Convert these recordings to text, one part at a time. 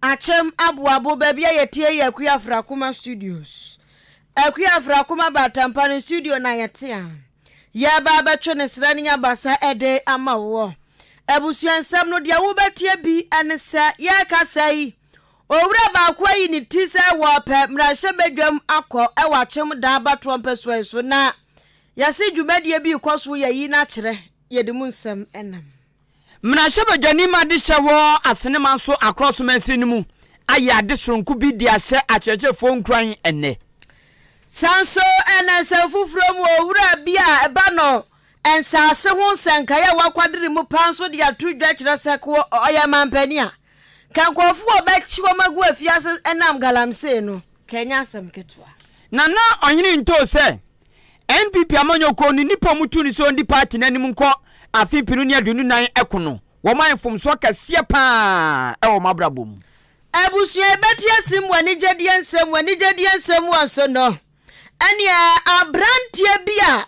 Achem abuabo baby yetie ye Akua Kuma Studios. Akua Kuma Batampani studio na yetia. Ya baba chone srani ya basa ede ama wo. Ebusuansam no dia wo betie bi anesa ya kasai. Owura ba kwa yi ni tise wo pe mrahye bedwam akọ ewa achem da ba trompeso so na yasi dwumadie bi koso yayi na kire yede mu nsam enam. Mrahye bedwani ma de hyewo asenema so across mansin mu aya de soronku bi di ahye achechefo nkran enne. Sanso enensa fufuro mu owura bia eba no ensase ho nsanka ya wakwadiri mu panso de atudwa kire seko oya mampani a kankofu obechiwo magu afiase enam galamse no kenya asem ketwa nana onyini nto se MPP amanyoko ni nipa mutu ni so ndi party nanim nko afipinu ni adunu nan ekono wo man fomso kase pa e wo mabrabom ebusu ebetia sim wanigedie nsem wanso no ene abrantie bia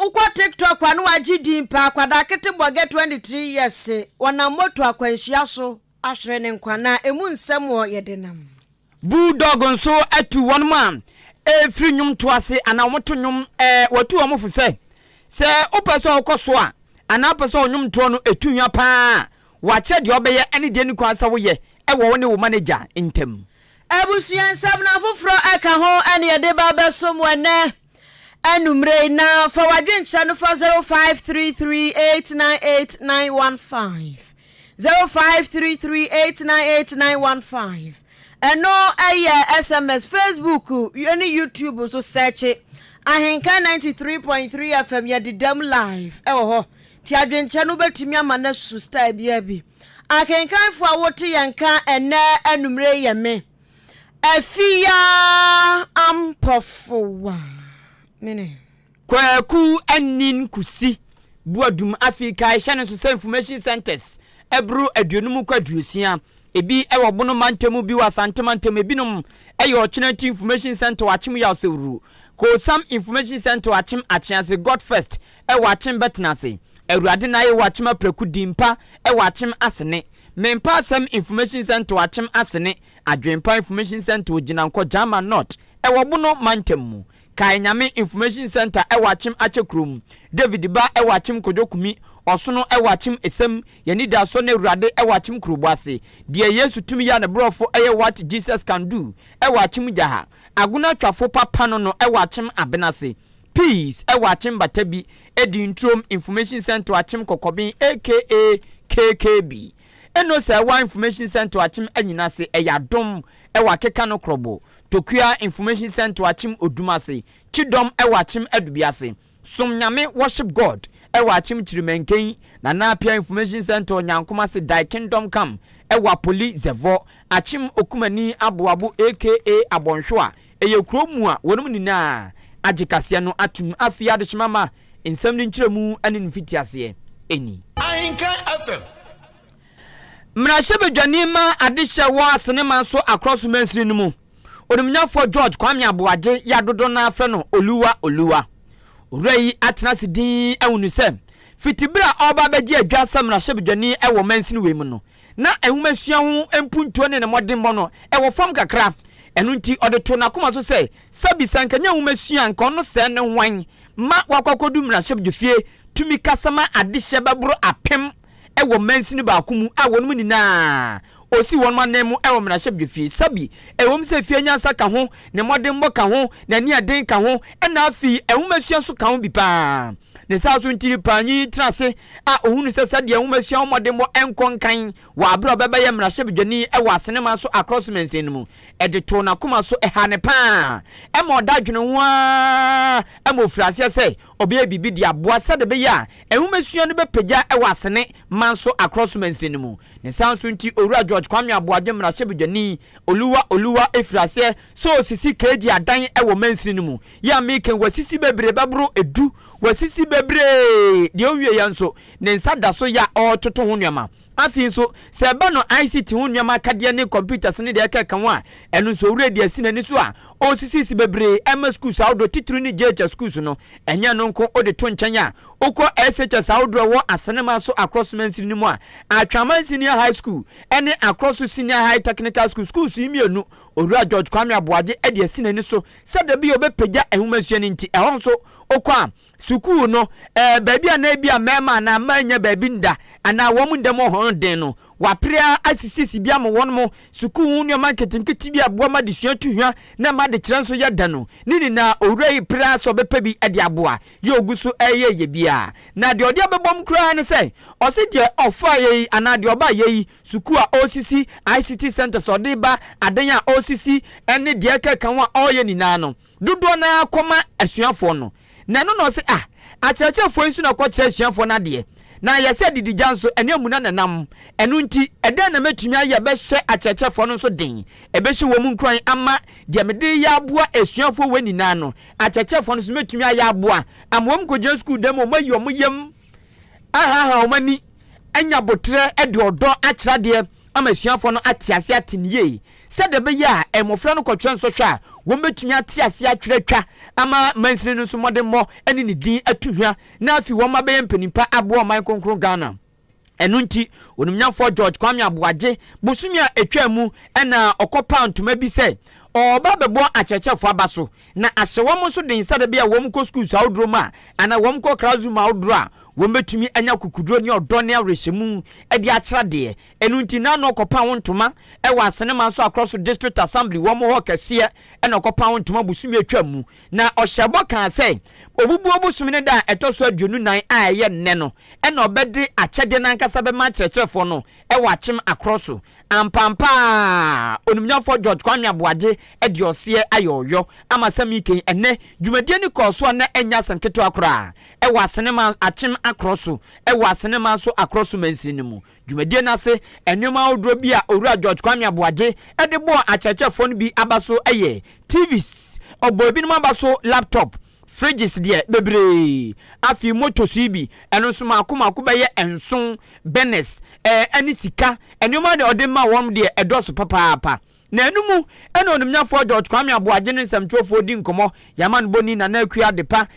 ukwa TikTok anu agidi mpa kwada kete boge 23 years wana moto akwanhia so ahwere ne nkwana emu nsem wo yedenam bulldog nso atu one man free nyum to ase ana woto nyum watu omofu se opeso okoso a ana peso nyum to no etunwa pa wache de obeye ene de ni kwansa wo ye wo woni wo manager intem ebusuan sam na foforo aka ho ene yede ba beso mo ene anumre na for wadwencha no for 0533898915 0533898915 eno SMS Facebook any YouTube so search Ahenkan 93.3 FM ya didam live ho ti adwencha no betimi amana su style bia bi Ahenkan fo awote yanka ene anumre yeme afia ampofowa mene kwaku anin kusi buadum Africa Channel so information centers ebru aduonum kwaduosia ebi ewo bono mantemu bi wasantemantem ebinom eyo Chinati information center wachim ya osewuru ko some information center wachim achiase God first ewo achim betnase awurade na ye wachim apreku dimpa ewo achim asene mempa some information center wachim asene adwempa information center oginanko Jama North ewo bono mantemu Kanyame information center ewachim achekrum David ba ewachim kodokumi osono ewachim esem yanida so na urade ewachim krubwase die Yesu tumi ya na brofo eye what Jesus can do ewachim jaha aguna twafo papa no ewachim abenase peace ewachim batabi edintrom information center achim kokobi aka KKB eno se wa information center achim anyinase eyadom ewa keka no krobo Tokua information center wachim odumase chidom ewachim adubiase somnyame worship God ewachim chirimenken na pia information center onyankomase die kingdom come ewa poli zevo achim okumani aboabo aka abonhwa eyekromu a wonum nina agikase no atum afia de chimama ensam ni nchiremu ane nfitiase eni Ahenkan FM mrahye bedwane ma adehye wo asenema so across mansiri no mu Odumnyafo George Kwame Aboaje ya dodo na afre no oluwa Orei atena sidin ehunu se fitibira oba beje adwasa mrahye bedwane ewo mansiri we mu no na ehumesua ho empuntuo ne modembo no ewo fam kakra enu nti odeto na koma so se sabi sankanya humesua nka no se ne hwan ma wakwakodu mrahye bedwefie tumi kasama adehye baburo apem ewo mansini ba akumu awonum nina osi won manemu ewo mrahye bedwefie sabi ewom se fie nyansa ka ho ne modembo ka ho na ni aden ka ho ena afi ehumesua so ka ho bi pa ne sa so ntiri panyi trase a ohunu se sade ehumesua modembo enkonkan wa abro beba ye mrahye bedwani ewo asenema so across mansini mu edeto na koma so ehane pa e mo dadwene ho e mo frase se obe bibi dia boa sade be ya ehumesua no be pagya ewo asene manso across mansini mu ne sa so nti owura George Kwame Aboaje mrahye bedwani oluwa efrase so sisi keji adan ewo mansini mu ya meken wasisi bebre babro edu wasisi bebre de owie yanso ne nsa da so ya ototo ho nneama afi so se ba no ICT ho nneema akade ne computers ne de aka kan wa eno so wure de asi nani so a osisi bebre ema schools awdo titru ni JH schools no enya no nko ode to nchen a okọ SHS awdo wo asenema so across mansi ni mu a atwaman senior high school ene across senior high technical schools imienu Owura George Kwame Aboagye e de asi nani so se de bi obepagya ehumasua ni nti ehon so okọ a school no baabi a na bia mema na manya baabi nda ana wo mu ndem ho den no waprea asisi bia mo won mo school hu ne marketing kiti bia bo ma de sua tuhwa na ma de kire so ya da no nini na owura yi pra so bepa bi ade aboa ye oguso ye bia na de ode abebom kra ne sei o se de ofa ye ana de oba ye school a osisi ICT center so de ba adan a osisi ene de aka kan wa oye ni na no dodo na akoma asuafo no na no se achechefo nsu na kwache asuafo na de na yese didi janso ene amuna nanam enu nti ede na metumi aye be hye achechefo no so den ebe hye wo mu nkran ama de mede ya aboa asuafo wani na no achechefo no so metumi aye aboa amwom koje school dem o mayi omyem aha omani anya botre ede odo akira de amasuafo no atiase atiniye se de be ya emofra no kwatwa nso hwa wo metumi atiase atwiratwa ama mansini no so mode mo ene ne din atuhwa na afi wo mabe mpanipa abo man konkron Ghana enu nti onumnyafo George Kwame Aboagye busumi a etwa mu ena okopa ntoma bi se oba bebo achechefo abaso na ahyewom so den sade bia wom ko schools awdro ma ana wom ko classroom awdro a wom betumi anya kukudro ne odo ne awrehemu edi akira de enu nti na no okopa wontoma e wasene man so across district assembly wom ho kase ena okopa wontoma busumi atwa mu na ohyebo kan se obubuo busumi ne da etoso aduonu nan a ye nne no ena obede akyede nan kasa be ma chechefo no e wachem across ampampa onumnyafo George Kwame Aboagye ediose ayoyo amasami ken ene dwumadie ni koso na enya sanketo akora e wasenema achim akroso e wasenema so akroso mansini mu dwumadie na se enwema odro bi a Owura George Kwame Aboagye ede bo achechefo no bi abaso eye TVs obo bi no abaso laptop fridges de bebre afi motosibi eno so makoma be ye enson benes ani sika enuma de odema wom de edoso papa na enumu eno onumnyafo George Kwame Aboagye ne nsɛmtwofo di nkomo yaman boni na akua depa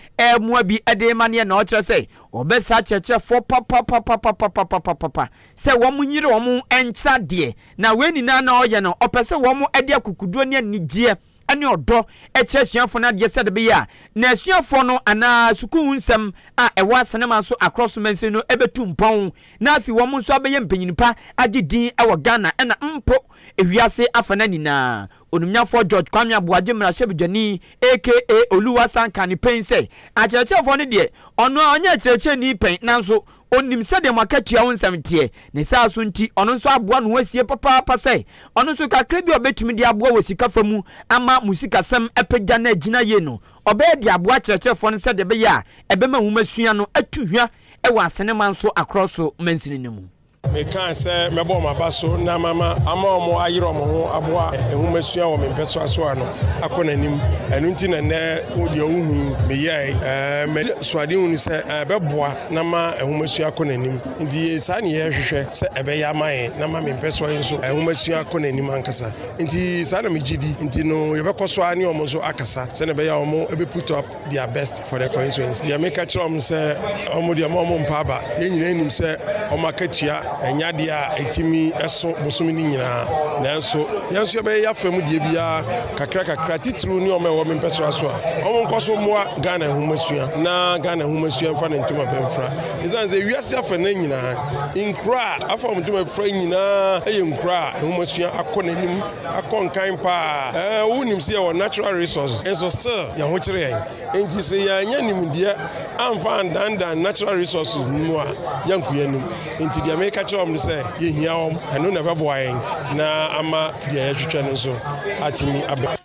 mua bi ede mane na o kire sei obesa chechefo papa se wom nyire wom enkyra de na weni na oye no opese wom ede akukuduo ne anigye ani odo eche asuafo na de sede be ya na asuafo no ana sukuu nsem a ewa senema so across mense no ebetu mpon na afi wo nso abeye mpanyinipa agedin ewo Ghana na mpo ewiase afana nina onumnyafo George Kwame Aboagye mrahye aka Oluwa Sankani pense achechefo no de ono onye acheche ni pen nanso onim sede makatua wonsam tie ne saa so nti ono nso aboa no wasie papa sei ono nso kakra bi obetumi de aboa wasika famu ama musika sam epagya na agina ye no obe de aboa chechefo no sede be ya ebema humasua no atuhwa ewa asenema nso across mansini no mu me kan se mebo ma baso na mama ama omo ayiro mo ho aboa ehumasua wo mempeso aso ano akonanim enu nti na ne de ohu me ye me swade hu ni se beboa na ma ehumasua akonanim nti sa ne ye hwehwe se ebe ya maye na ma mempeso nso ehumasua akonanim ankasa nti sa na me gidi nti no ye bekoso ani omo so akasa se ne be ya omo ebe put up their best for the constituency dia make sure omo se omo dia omo mpaba ye nyina enim se omo akatua enya dia etimi eso bosumi ni nyina nanso yanso be ya famu die bia kakra titru ni o me wo mempeso aso a o nkoso moa Ghana humasua na Ghana humasua mfa na ntuma pemfra izanze wiase afa na nyina inkra afa mtuma fra nyina eye nkra humasua akonanim akonkan pa wonim se wo natural resources enso still ya ho kire yan enti se ya nya nimdie amfa andan natural resources mu a yankuyanim enti dia make chom say ye hia om eno na beboa yen na ama dia hwehwe no so atimi aba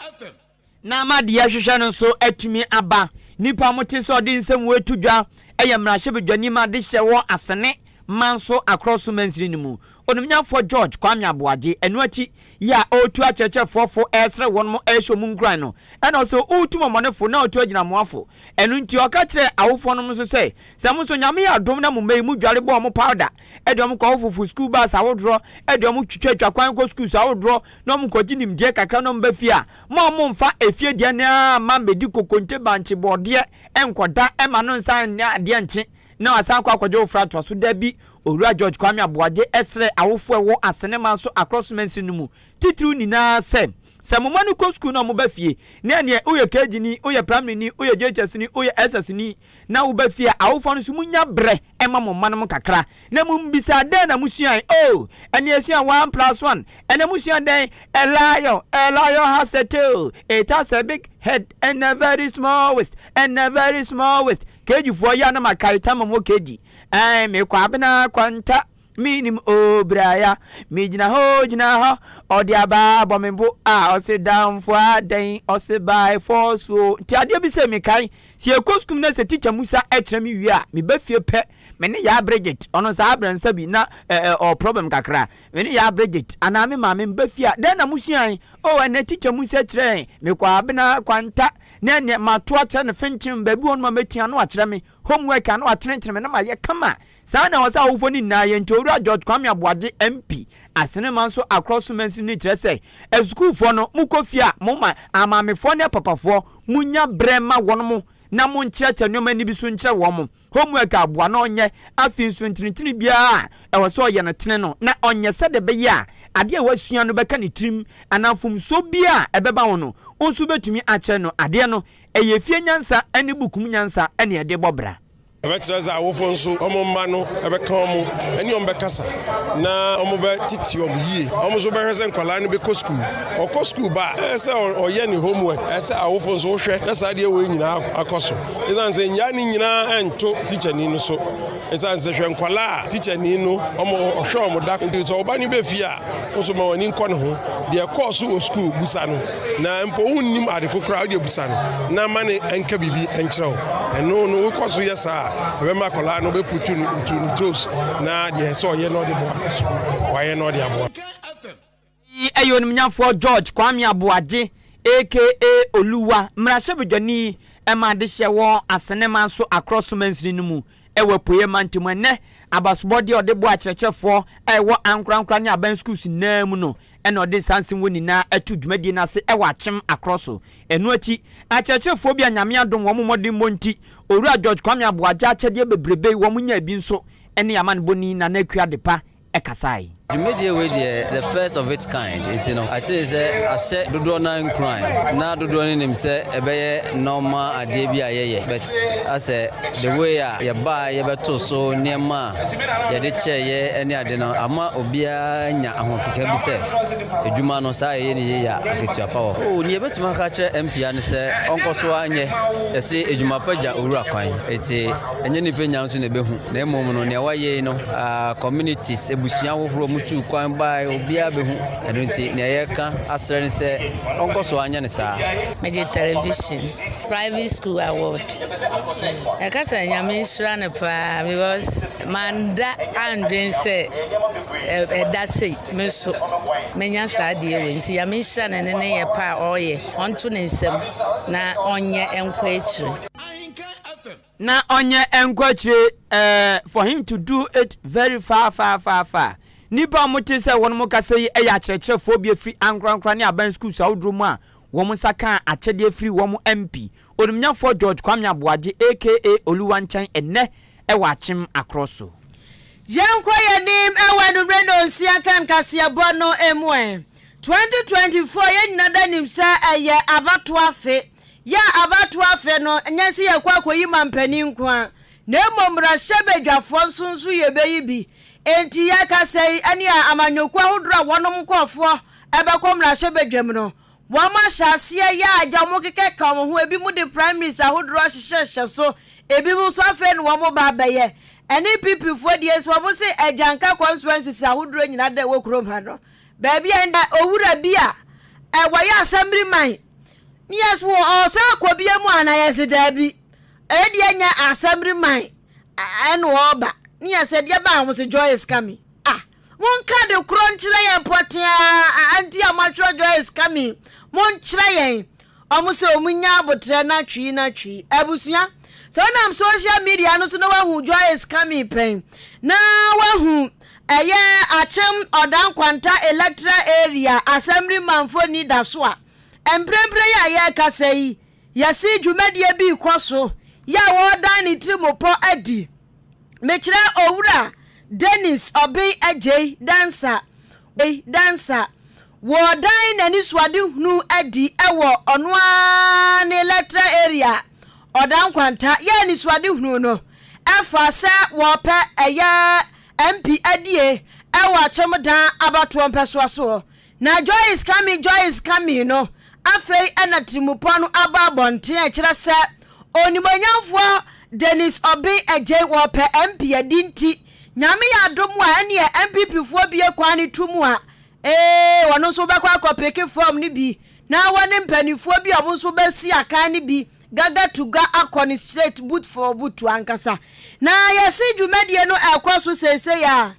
na ama dia hwehwe no so atimi aba nipa mote so de nsem wetu dwa eye mrahye bedwani ma de hye wo asene manso across mensiri nimu onumnya for George Kwame Abuaje enu achi ya otu acheche fofo esre wonmo ehwo mungran no and also utu momonefo na otu agina moafo enu nti oka kire awofo no so say samuso nyame ya dom na mumei mu dware bo mo powder edom ko fufu school bus awodro edom twitwa kwan ko schools awodro no mo ko ginim die kakra no mbafia mo mfa efie die na ma medi kokonte banche bode enkoda ema no nsan na ade nche na asan kwa kwajo frato so da bi owura George Kwame Abuaje esre awofo ewo asenema so across mensi no mu titru nina sem samomanu ko school na mo ba fie na ne oye keji ni oye primary ni oye JHS ni oye SS ni na wo ba fie awofo no so munya bre ema mo manum kakra na mu mbisa den na musuan ene esuan 1+1 ene musuan den a lion has a tail, it has a big head and a very small waist keji fo ya na makarita mo keji me kwabena kwanta minim obraya mi jina ho odi aba bomembo o sit down for aden o sit by for so ti ade bi se mi kai si ekoskum na se teacher Musa etre mi wi a mi ba fie pe me ne ya Bridget ono sa abransa bi na o problem kakra me ne ya Bridget ana me ma me ba fie den na musuan ene teacher Musa etre me kwa abena kwanta na ne mato akyere ne finchim ba bi won ma metia no akyere me homework ano akyere me na ma ye kama sa na wasa awofo ni na ye ntori George Kwame Abuaje MP asene manso across mensi ni kire say e school fo no mukofia moma amamefo ne papafo munya brema wono na mo nkyerɛkyɛ nneɛma ni bi so nkyerɛ wɔ mo homework aboa na ɔnyɛ afin so ntinitini bia ɛwɔ so ɔyɛ no tene no na ɔnyɛ sɛ de bɛyɛ a ade a wasua no bɛka ne tirim anafum so bia ɛbɛba wo no nso betumi akyerɛ no ade no ɛyɛ fie nyansa ɛne bukum nyansa ɛne ɛde bɔbra Ebetreza awofo nso omo mma no ebeka omo eni ombekasa na omo be titi omo yie omo so be hwese nkwala no be ko school ba ese oye ni homework ese awofo nso hwe na sa de we nyina akoso izanse nya ni nyina ento teacher ni no so izanse hwe nkwala teacher ni no omo ohwe omo da nti so oba ni be fi a nso ma wani nkɔ ne ho de course o school busa no na mpo unnim ade kokora de busa no na ma ne enka bibi enkyerɛw eno no wo koso yesa Remember, Kola no be put into the toes. Now, yes, so you know the boys. Why not the boy? Ayonimnya for George Kwame Abuaje, aka Oluwa, Mrashebejani, Emma de Shewo, Asenema so across men's mu. Ewe poye mantimene, abasbody or the boy church for, ewa ankran kranya ben schools in Nemuno. Eno de sansin woni na atu dwumadi na se ewa chem akroso enu achi achechefo bia nyame adom wo modin monti owura George Kwame Abuaje achede bebrebe wo munya bi nso ene yaman boni na nakua depa ekasai the media way the first of its kind it's I say I said dodo na crime na dodo ni nim say ebeye normal ade bi ayeye but I say the way ya ba ye beto so niema ye de cheye ene ade no ama obia nya ahokeka bi say edwuma no say ye ni ya aketua power ni e betima ka kire MP an say onkoso anye e say edwuma paja owura kwan eti enye ni penya nso na behu na emom no ne waye no communities ebusua wohoro mutu kwan bai obia behu edunti ne yeka asrene se onkoso anya ne saa meje television private school award ekasa nyame shira ne pa because manda andwen se da sei meso menya saa de wenti ya me shira ne ne ye pa oye onto ne nsem na onye enkwa ekire na onye enkwa for him to do it very far nipa mote se won mo kase eya kyerkyerefo bi afri ankrankra ne aban school sa wodro mu a won saka akyede afri won MP onumnyafo George Kwame Abuaje aka Oluwa nchan enne ewa achim akroso Yankwa yanim ewa no reno Akan Kasiebo no emwe 2024 ye nyina nim se eye abato afe ya abato afe no nyansi ye kwa koyi mampani nkwa na emomra hyebedwafo nsunsu ye beyi bi enti ya kasei ani amanyokwa hodra wonom kwafo ebekomra hyebedwam no wama hyase ya agya keke ka mo ho ebi mu de prime minister hodro hyehye so ebi mu so afe no wo ba baye eni pipi fo die so wo se agyanka constituency hodro nyina da wo krom ha no ba bia nda owura bia waye assembly man yes wo o sa kobie mu ana yes da bi edi anya assembly man eno oba Nia said, Yaba was a joy is coming. Ah, one card of crunch lay potia, auntie amateur joy is coming. One trying. Almost so munya but na tree. Abusia. So now I'm social media, no so no one who joy is coming pain. Now one who a year achem or down quanta electoral area assemblyman for need a swa. And pray ya kasei. Ya si jumedia bi kwaso. Ya wodan itimo po edi. Mechira owura Dennis Obi AJ dancer. Dancer. Wodan nani swadi nu edi ewo onwa ne electoral area. Odan kwanta ye ni swadi hunu no efa se wo pe eye MP adie ewa chemodan abato mpeso so na joy is coming no afei enatimupo no aba bonte e kire se onimonyamfo Dennis Obi eje wo pe MP adinti nyame ya domu a ene MPP fo bie kwani tumu a wono so bekwa akopeke form ni bi na wone mpanifo bi obo so besi akan ni bi gaga to ga akoni straight boot for boot to ankasa na yesi dwumedie no ekoso sese ya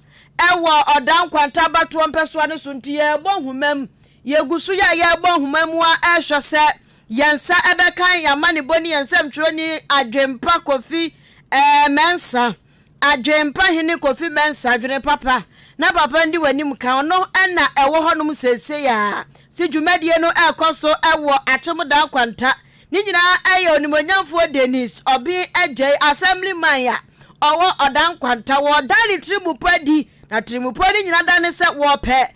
ewo odan kwanta bato mpeso ne so nti ye bohumam ye gusu ya ye bohumam a ehwe se yensa ebekan ya mane boni yensa mtro ni adwempa kofi mensa adwempa hene kofi mensa adwene papa na papa ndi wanim kan no na ewo honum sese ya si dwumedie no ekoso ewo achemuda kwanta ni nyina ayo nimonyamfo Dennis Obi AJ assemblyman ya owo odan kwanta wo dani trimupadi na trimupadi nyina dane se wo pe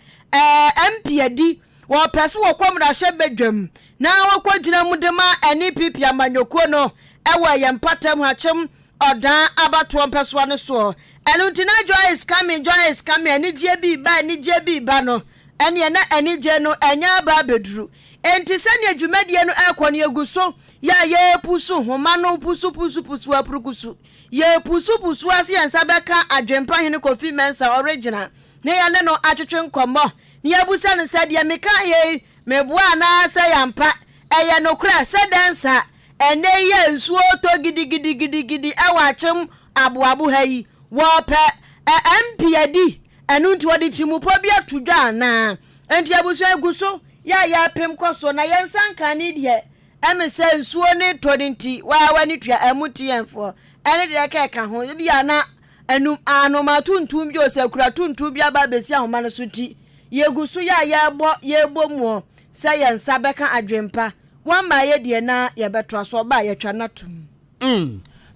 MP adi wo pe so wo kwamra hye bedwam na wo kwagina mudema ani pipi amanyoko no ewo yempatam hachem odan abato mpeso ne so enuntina joy is coming ani je bi ba no ene na ani je no enya ba bedru enti sane adwumadie no ekone eguso ya ye pusu homa no pusu apurukusu ye pusu asiansa beka adwempa hene kofi mensa original ne ya ne no atwetwe nkomo ne ya busa ne sade meka ye mebua na sa yampa eye no kra sedensa ene ye nsuo to gidi ewachem abuabu hayi wo pe MP adi enu nti wodi timupo bi atudwa na enti abuso eguso ya pem koso na yensanka ni de emese nsuo ne todinti wani tua amuti enfo ene de ka ho bi ana anu anoma tuntum bi osekura tuntum bi aba besi ahoma no suti yeguso ye bomuo se yensa beka adwempa wamba ye de na ye beto aso ba ye twa natum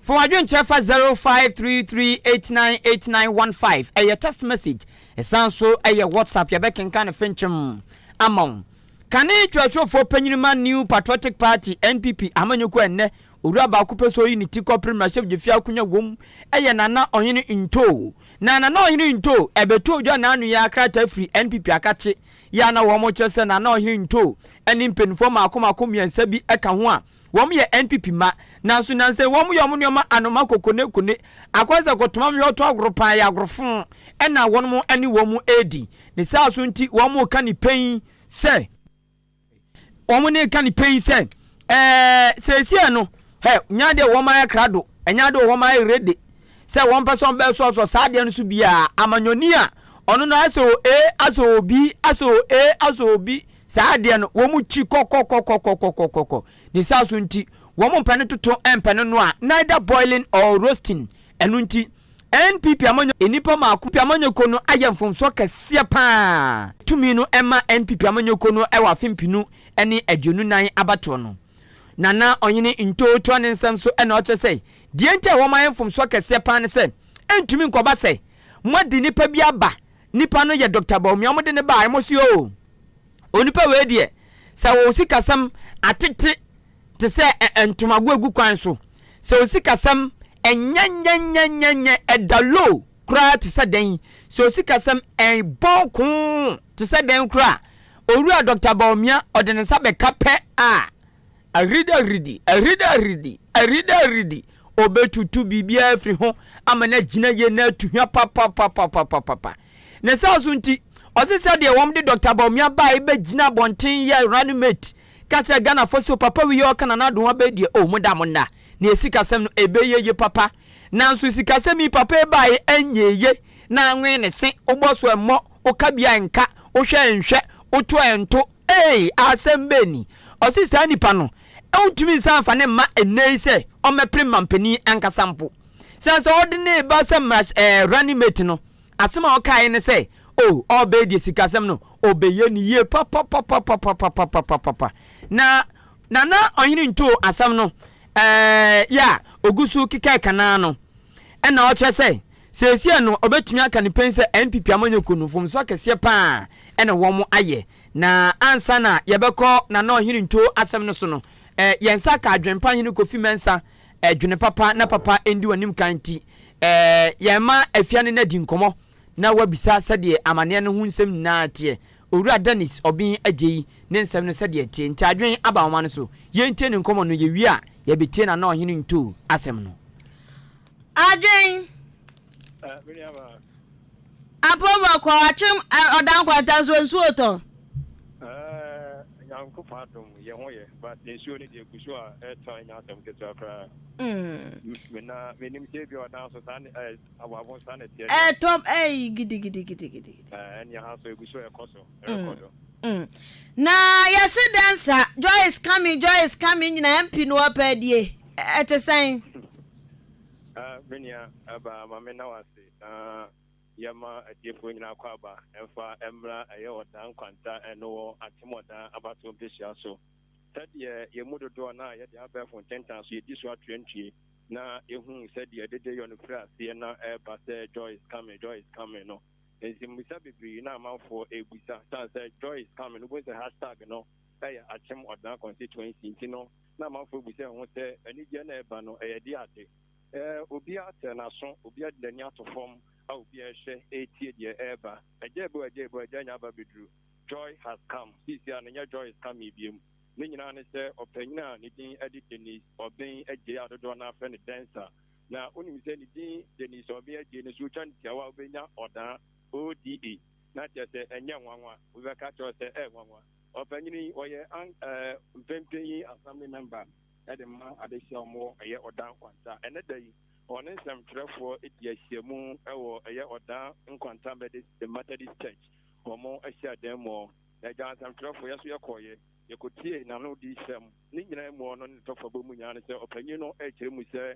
for adwen chefa 0533898915 a text message esanso a WhatsApp ye bekenka ne fenchem amon kane twatwo for panyinima New Patriotic Party NPP amanyoko enne owura ba kupeso unity corporate membership jefia akunya wom eye nana ohene into nana ohene into ebeto odwa nanu ya akrata free NPP akache ya na wo mo chese nana ohene into eni mpenfo makomakom yansa bi eka ho a wom ye NPP ma nanso nanse wom ye omnyoma anoma kokone akwaza kotoma me oto agoropa ya agorofon ena wonmo ani wom edi ne sa so nti wom ka ni pen se omune ka ni pen se se no he nyade woma ya krado enyade woma ya ready se won person be so saade no so bia amanyoni a ono no aso obi saade no womu chi kokokokokokokoko ni saso nti womu mpane toto empane no a neither boiling or roasting enu nti NPP amanyo enipa maako amanyo kono ayemfomso kase pa tumi no ema NPP amanyo kono ewa fimpinu ene adwenu nan abato no nana onyene ntoto ne nsam so ena oche sei die ntia wo mayemfomso kase pa ne sei entumi nkoba sei mwadi nipa bi aba nipa no ye Dr. Bawumia mo de ne ba amosi o onipa we die sa wo sikasam atete te se entumago egu kwan so se wo sikasam enyanyanyanyanya edalo kra te se den se wo sikasam bonku te se den kra owura Dr. Bawumia ode ne sabe kape a aridi obetutu bibia afri ho amana gina ye na tuhia papa ne saso nti osisa de wom de Dr. Bawumia ba e be gina bonten ye running mate kata Ghana foso papa wi yo kana na do wa be de o muda ne esika sem no ebe ye papa nanso sikasɛmi papa bae anyeye na anwe ne se oboso emmɔ okabia nka ohwɛ nhwɛ oto ento asɛm beni ɔsi saa nipa no ewutumi sanfa ne ma enei sɛ ɔmɛpre mampani ankasampo sanso ordinary ba sɛ running mate no asema ɔkae ne sɛ obey di sikasɛm no obeye ni ye papa na ɔhene nto asɛm no ya ogusu kika kana no ɛna ɔkyerɛ sɛ seesie no obetumi aka ne pen sɛ NPP amanya konufom so akɛseɛ paa ɛna wɔn ayɛ na ansa na yɛbɛkɔ na ɔhene nto asɛm no so no yɛnsa ka adwempa hene Kofi Mensa adwene papa na papa endi wanim kanti yɛma afia ne na di nkɔmɔ na wabisa sɛdeɛ amaneɛ no ho nsɛm nyinaa teɛ owura Dennis obin agyeyi ne nsɛm no sɛdeɛ tie nti adwen aba wɔn no so yɛntie ne nkɔmɔ no yɛwie a yɛbetie na ɔhene nto asɛm no adwen apomo ko achim odan kwanta so nsuo to yanko fatom ye ho ye but nsuo ne de guso a etan nya asem ketu akra mena menim se bi odan so san awabon san tie top gidi en ya so guso e koso rekodo na yesi dancer joy is coming na MP no opedie etesan menia aba mamena wase yama adefo nyina kwaba emfa emra eye odan kwanta eno atimoda abato besia so tadie yemudodo na ye de abefo tenta so yedi so atwentwie na ehun sɛdeɛ dede yɔ no fra se na ba sɛ joy is coming no ensimisa bibiri na amanfo ebusa san sɛ joy is coming no bo sɛ hashtag no ɛyɛ akyem odan constituency nti no na amanfo ebusa ho sɛ anigye na ɛba no ɛyɛ de ade obi ate na so obi ade ni ato fam a obi ehwe etie de ɛba ejebo nya ba bedru joy has come sisi ananya joy is coming biem ne nyina ne sɛ ɔpanyina ne din edi Dennis ɔben agye adodo na afɛ ne dancer na onim sɛ ne din Dennis ɔben agye ne so twan tiawa obenya ɔdan ODA na kyɛ sɛ ɛnyɛ nwanwa obɛka kyerɛ sɛ nwanwa ɔpanyini ɔyɛ mpempenyi assembly member ɛde ma adehyia ɔmo ɛyɛ ɔdan kwanta ɛnɛ da yi ɔne nsɛmtwerɛfoɔ edi ahyiamu ɛwɔ ɛyɛ ɔdan nkwanta Methodist Church ɔmo ahyia dan mu na gya nsɛmtwerɛfoɔ yɛso yɛkɔɔyɛ yɛkɔtie nano di hyɛm ne nyinaa mu ɔno ne tɔfa bɔ mu nyinaa ne sɛ ɔpanyin no ɛkyerɛ mu sɛ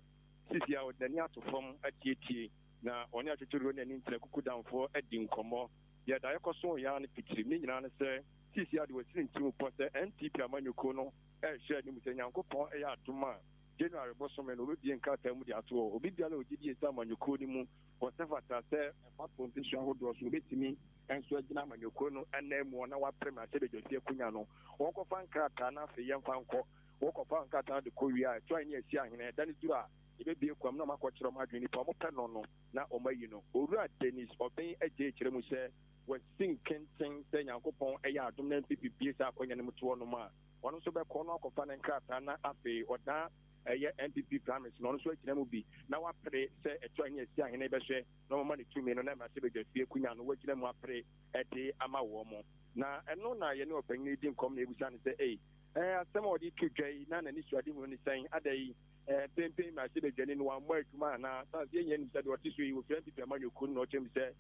sisi a ɔde n'ani ato fam atietie na ɔne atwitwere n'ani ntina kukudamfoɔ adi nkɔmmɔ yɛda yɛkɔso yɛa no pitiri ne nyinaa ne sɛ sisi a de wɔsiri ntim pɔ sɛ NPP amanyɔkuo no ɛhyɛ anim sɛ nyankopɔn ɛyɛ adom a January bosome no obibie nkrataa mu de ato obi biara ogidi esa amanyɔkuo no mu wɔsɛfata sɛ ɛfapo mpɛsua ahodoɔ so obetumi ɛnso agyina amanyɔkuo no ɛnna mu na wapere ma sɛ bɛdwasie akunya no wɔkɔfa nkrataa na afei yɛmfa nkɔ wɔkɔfa nkrataa de kɔ wie a ɛtɔ ne asi ahene ɛda ne duru a yɛbɛbie kwam na makɔkyerɛ ɔmo adwene nipa ɔmo pɛ no no na ɔmo ayi no owura Dennis ɔbɛn agye kyerɛ mu sɛ wɔsi nkenten sɛ nyankopɔn ɛyɛ adom na NPP bie sɛ akɔnya no mu toɔ no mu a ɔno nso bɛkɔ no akɔfa ne nkrataa na afei ɔda ɛyɛ NPP primaries no nso agyina mu bi na wapere sɛ ɛtɔ ne asi ahene bɛhwɛ na ɔmo ma ne tumi no na ma sɛ bɛdwasie akunya no wagyina mu apere ɛde ama wɔn mo na ɛno na yɛne ɔpanyin di nkɔm na ebusa ne sɛ asɛm a ɔde to dwa yi na n'ani suade mu ne sɛn ada yi pempen ma sɛ bɛdwane no wammɔ adwuma anaa saa sɛ yɛnyɛ nim sɛ deɛ ɔte so yi wɔfiri NPP amanyɔkuo no na ɔkyerɛ mu sɛ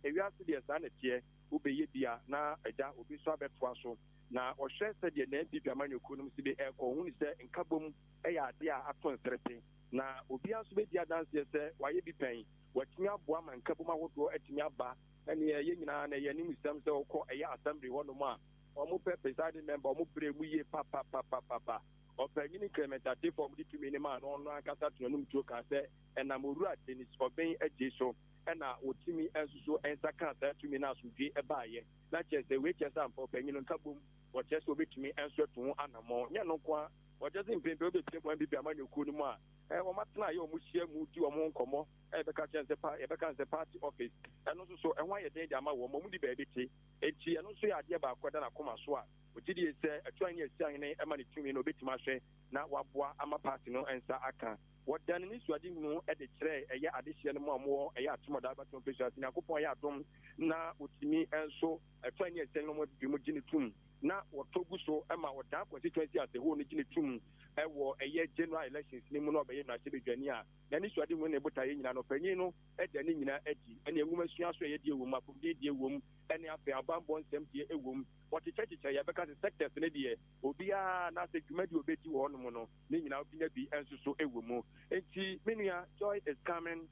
ewiase deɛ saa na teɛ wobɛyɛ bia na agya obi so abɛtoa so na ɔhwɛ sɛdeɛ na NPP amanyɔkuo no mu si bi ɛkɔ hu ne sɛ nkabom ɛyɛ ade a ato nserete na obiara nso bɛdi adanseɛ sɛ wayɛ bi pɛn watumi aboa ma nkabom ahodoɔ atumi aba ɛne yɛ nyinaa na yɛnim sɛm sɛ wɔkɔ ɛyɛ assembly hɔnom a ɔmo pɛ presiding member ɔmo brɛ mu yie papapapapa ɔpanyin incrementative ɔmo de tumi ne ma na ɔno ankasa to n'anum tuo ka sɛ ɛnam owura Dennis ɔbɛn agye so ɛna otumi nso so nsa ka saa tumi na asodwe ɛbaayɛ na kyerɛ sɛ wei kyerɛ sɛ ampa ɔpanyin no nka bom wɔkyerɛ sɛ obetumi nso to ho anammɔ nyɛ no nko a wɔkyerɛ sɛ mpempe obetumi mu NPP amanyɔkuo no mu a wɔn atena yɛ ɔmo hyia mu di ɔmo nkɔmmɔ ɛbɛka kyerɛ sɛ yɛbɛka sɛ party office ɛno nso so ɛho ayɛ den de ama wɔn ɔmo di baabi te eti ɛno nso yɛ adeɛ baako ɛda n'akoma so a ogye die sɛ ɛtoa ne asi ahene ɛma ne tumi na obetumi ahwɛ na waboa ama party no nsa aka what done in Swadi no at the tray, a ya addition more, a ya tomorrow, but no pictures, Nakopo Yatom, now with me and so a 20 years saying what Bimogini Tum. Now what Toguso, Emma, what dark constituency at the whole Nijini Tum, a war a year general elections, Nimono, Nashi Genia. Then it's what you win a Butayin and Openino, at the Nina Edgy, and a woman she has a dear woman, dear woman, and after a bamboo empty a womb. What the church is because the sectors in the year will be a nasty comedy obey you on mono, meaning out in the be and so a woman. And see, Minia, joy is coming,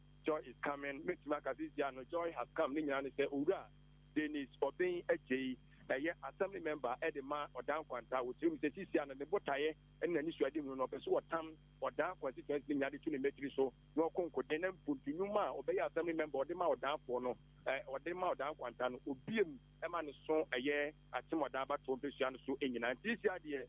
Mix Macasiano, joy has come, Nina, and say, Ura, Dennis, obeying a J. A assembly member at the man or down quanta with him, the Sician and the Botaye, and then issue a demon of a sort of or down constituency in the metri so no concord then put to Numa obey assembly member or the mouth down for no or the mouth down quantan would be a man is so a year at some other to Christian so in this idea.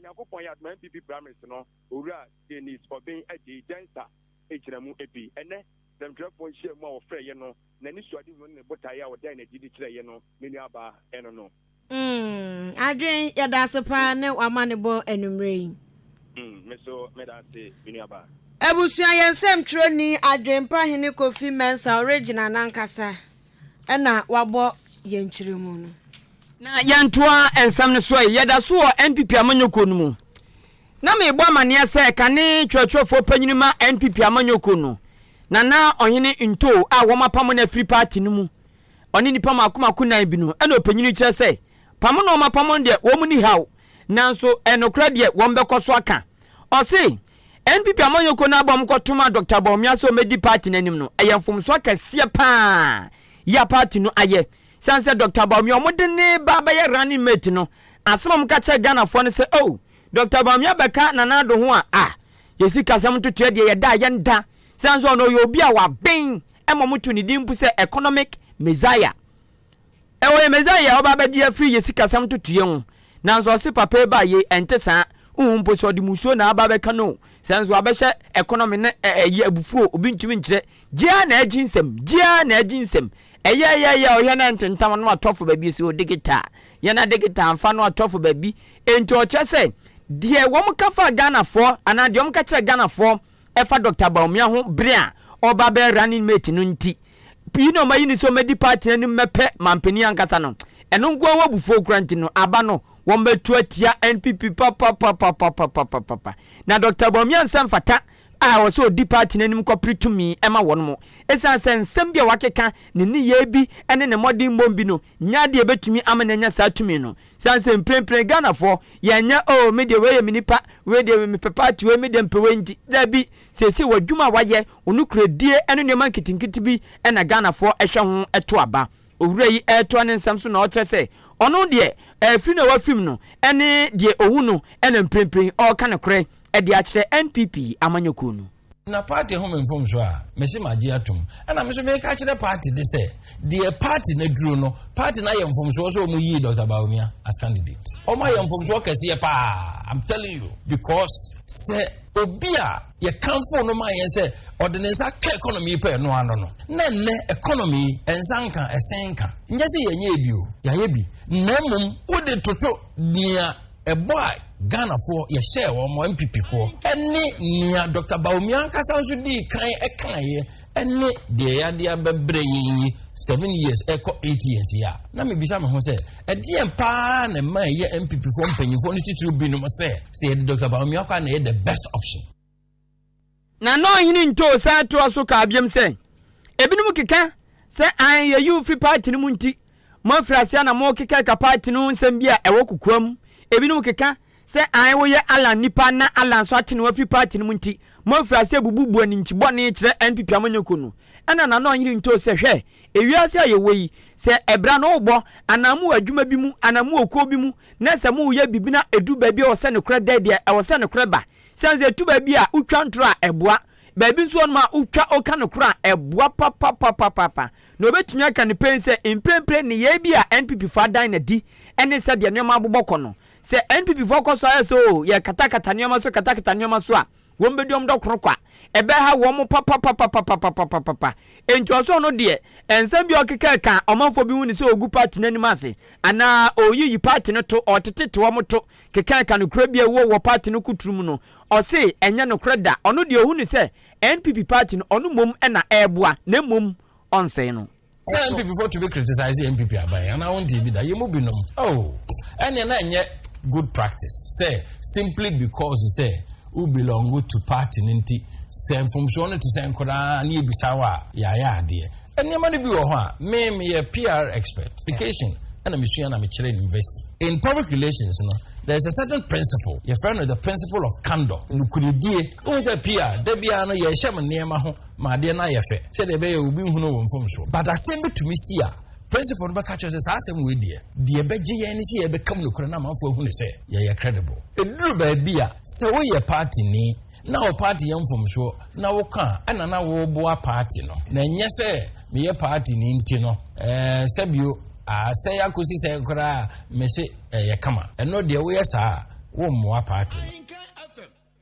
Yanko point at my PP promise no Ura Dennis for being a dancer, HMU AP, and then them drop one share more fair, you know. Nani swadi when the Botaye or then a digit, you know, Miniaba, and no. I drink ya dasa pa ne amanebo enumre. Meso medase Miniaba. Ebusuan yensem troni adwempa hene Kofi Mensa original nankasa. Ena wabo yenchiremu no. Na yantoa ensam ne so yeda so NPP amanyoko no mu. Na me bo amane ase kane twetwefo panyinima NPP amanyoko no. Nana ohene into a womapam na free party no mu. Oni nipa makoma nan bi no ena opanyini kire se pam no mapam de wo mu ni haw. Nanso enokra de wo mbekọ aka. O se NPP amanyoko na abom kotoma Dr. Bawumia so medi party nanim no eyemfom so akase pa. Ya party no aye. Sanse Dr. Bawumia omodene baba ye running mate no. Asomam ka che Ghana fo ne se oh Dr. Bawumia beka nana do ho a yesi kasam to de ye da ye nda. Sanso no yo bi a wa ben emomutu ni dimpu se economic messiah. Ewe messiah oba be dia free yesi kasam to tuye ho. Nanso se papa ba ye ente sa umpo so di musuo na aba be ka no. Sanso abehye economy ne ye abufuo obi ntimi nkire. Gia na aginsem. Eye ohia na ntentam no atofo ba bi se o digital. Ye na digital amfa no atofo ba bi. Enti o chese die wo mka fa Ghana for ana die wo mka kire Ghana for efa Dr. Bawumia ho brea oba be running mate no nti pino mayi ni so medi party ni mepe mampeni ankasa no eno ngwa wabufuo kranti no aba no wo metu atia NPP papa na Dr. Bawumia nsam fata a wo so di party nanim kopritumi ema won mo esan sensem bia wakeka ne ye bi ene ne modern bombi no nya de betumi amananya sa tumi no sansem prempren Ghana for ye nya o me de we minipa we de me party we me de mpewe nti da bi sese wadwuma waye onu kredie ene ne mankitinkiti bi ena Ghana for ehwe ho eto aba owura yi eto ne nsam so na o trese ono de fi na wa film no ene de owu no ene prempren o ka ne kre e de akire NPP amanyoko no na party home inform so a mesi maji atum ana me so me ka kire party de say the party na duro no party na yemfom so mu yi Dr. Bawumia as candidate o ma yemfom so kase pa I'm telling you because say obia ye kanfo no ma ye say ordinance ka economy pe no ano no na ne economy ensanka esenka nje se ye nye bi o ya ye bi na mum wo de toto nia a boy Ghana for ye share or more MPP for any near Dr. Bawumia Kasansu di kind a kind any dear bebre 7 years echo 8 years ya na me bisa me ho say e de pa na ma ye MPP for mpanyin for institute bi no say Dr. Bawumia kwa na the best option na no hini nto sa to so ka abiem say ebinum keka say an ye you free party no munti mo frase na mo keka ka party no nsem bia e wo kukuam ebinum keka se an wo ye alan nipa na alan so ate no afi party no munti mo frase bububu ani nchibo ne kire NPP amanyoko no ena na no nyiri nto se hwe ewiase aye woyi se ebra no obo anamu adwuma bi mu anamu okuo bi mu na se mu ye bibina edu ba bi o se ne kra dade e wo se ne kra ba senze tu ba bi a utwa ntro a eboa ba bi nso ma utwa oka ne kra eboa papa no obetumi aka ne pense imprempre ne ye bi a NPP fa dan na di ene se de ne ma boboko no se NPP focus so ye katakata nyoma so katakata nyoma so a won be dom do krokwa ebe ha wo mo papa entwoso no de ensem bi okeka ka omanfo bi hu ni se ogu party nanim ase ana oyiyi party no to otetete wo mo to keka ka no kura bi wo party no kuturum no o se enye no kreda ono de ohu ni se NPP party no ono mom na eboa na mom onse no say NPP for to be criticizing NPP abai and I want to be that you mo bi no and na enye good practice say simply because you say who belong to party ninti sem from so no to say nkora na ebisawa ya ade enema no bi wo ho a me a PR expert education and I'm sure I'm a university in public relations no there's a certain principle your friend the principle of candor nukuridie who say PR da bia no ye hyem niema ho ma de na ye fe say de be obi hu no wo mfom so but asem to me see a principle no catch us asem we de beje ye ni see ye be kam no kora na manfo hu ne say ye credible eduru ba bia say wo ye party ni na o party yam from so na wo kan ana na wo boa party no na nye se me ye party ni nti no sabio say yakosi say kora me se ye kama eno de wo ye sa wo moa party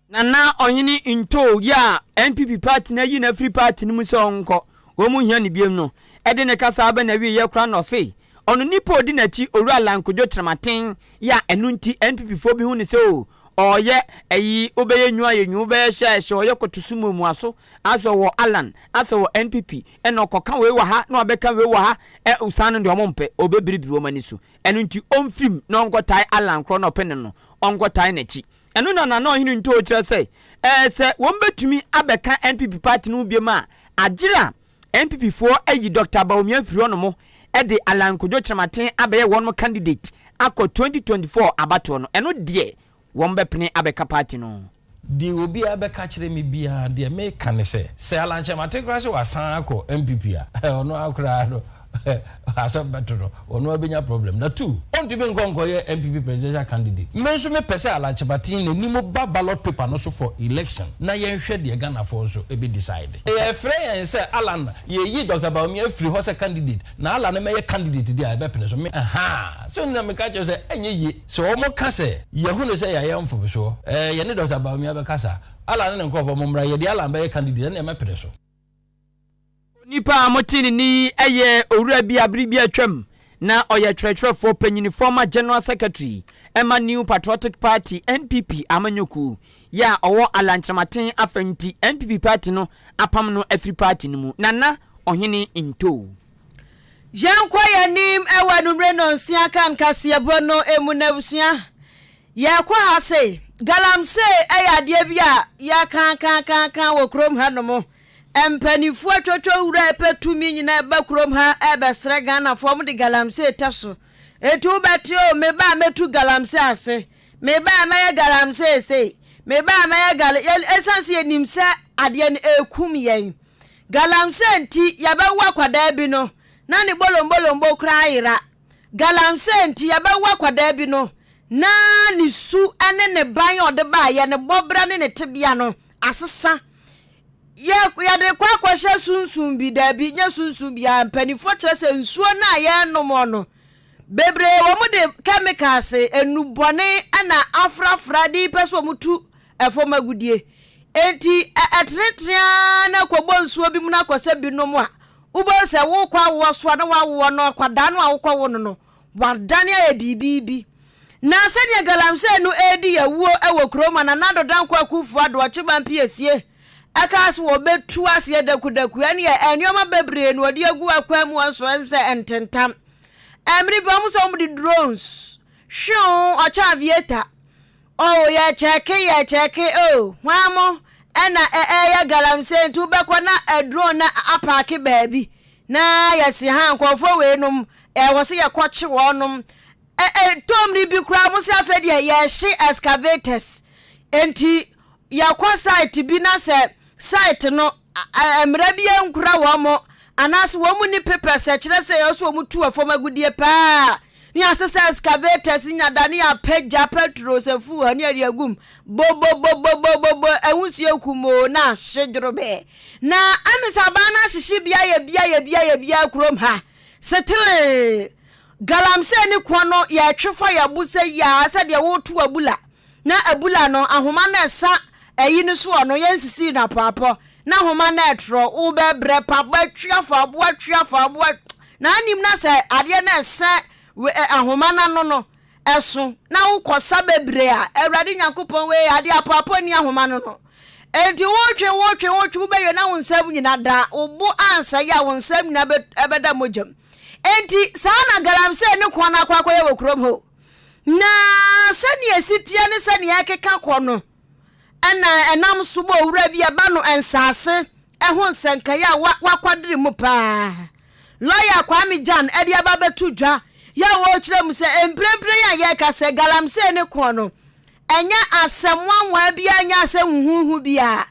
na onyini into ya NPP party na yi na free party ni mu so nko wo mu hia ni biem no e de ne kasa aba na wi ye kora no se ono nipa odi na chi oru alankojo tramaten ya enu nti NPP fo bi hu ni se o oye eyi obeye nwa ye nwu be hye oye kotusumu mu aso aso wo Alan aso wo NPP eno koka we wa ha na obeka we wa ha usanu de omompe obebiribiri wo mani so enu nti omfim na onkotai Alan kro no pene no onkotai na chi enu na ohinu nti o kire se se wo mbetumi abeka NPP party no biema agira NPP fo eyi Dr. Baumia firi no mo e de Alan Kojo Tramaten abaye won candidate akọ 2024 abato no enu de wombe pene abeka party no di obi abeka kire me bia de me kan se alanche mate kra se wasan akọ MPP a ono akra no aso betro ono abenya problem na two on to be ngongo ye MPP presidential candidate me so me pese alanche batin ne nimo ba ballot paper no so for election na ye hwe de Ghana for so e be decide e frey en se Alan ye yi Dr. Baumia free ho se candidate na Alan me ye candidate dia e be pene so me so na me ka se enye yi so o mo ka se ye hu no se ya ye mfo so ye ne Dr. Baumia be kasa Alan ne nkofo mo mra ye de Alan be ye candidate na me pene so nipa motini ni eye owura bi abribi atwam na oye trɛtrɛfo panyini former general secretary Emma New Patriotic Party NPP amanyoku ya owo alanchamaten afanti NPP party no apam no afri party no mu nana ohene into Jankwa yanim ewa numre no nsia kan Kasiebo no emunabusua ya kwa hase galamse eyade bia ya kan wo krom ha no mo empanifu atwotwo wura epetumi nyina ba krom ha ebesre Ghana fo de galamse taso etu betio me ba metu galamse ase me ba maye galamse se me ba maye gal essence enimse ade ne ekum yen galamse nti yabawa kwada bi no na ne bolombo kra ira galamse nti yabawa kwada bi no na ni su ane ne ban ode ba ye ne bobra ne tebia no asesa ya de kwa kwahye sunsun bi da bi nya sunsun bi ampanifo kire se nsuo na ye nomo no bebre wo mu de chemicals enubone ana afrafra di peso mutu efomagudie enti etretria na kwobọ nsuo bi mu na kwose bi nomo a ubo se wo kwa wo so na wo no kwada no awokwa wo no wadane ya bibibi na sanya galamse no edi ya wo ewo kroma na nadodan kwa kufu ado achiba mpiesie akas wo betu ase dakudaku ani enioma bebre no odi agu akwamu anso se ententam emri bom so mu di drones shoo acha aviator oh ya cheke oh hwamo ena ya galamse ntu bekwa na drone na apake baabi na yesi ha nkofo we num wose ye kwache wonum tomri bi kura mo se afede ye she excavators enti yakwa site bi na se site no emra bi enkura wo mo anas wo mu ni paper se kire se yo so mu tu afomagudie pa ni asese excavators nya dane ya peja petrol se fu ani ari agum bo ewusie kumo na hjedrobe na amisaba na hihye bia krom ha setele galamse ni kwono ya twefa ya buse ya se de wo tu abula na abula no ahoma na esa eyi no so ono yensisi na papo na homa na etro wo be bre pa ba twa fa bo na anim na se ade na se ahoma na no eso na wo kosa bebre a Awurade Nyankopɔn we ade apapo ni ahoma no enti wotwe be na wo nsam nyina da obo ansa ya wo nsam nyina ebeda mojam enti saa na galamse ne kwana akwakoye wo krom ho na sani esitia ne sani akeka kono ana enam subo wura bia ba no ensase ehon senkaya wakwadiri mu pa lawyer Kwame Jan edi aba betu dwa ya wo kire mu se emprempre ya ka se galamse ne kono enya asemwanwa bia nya asemhuhu bia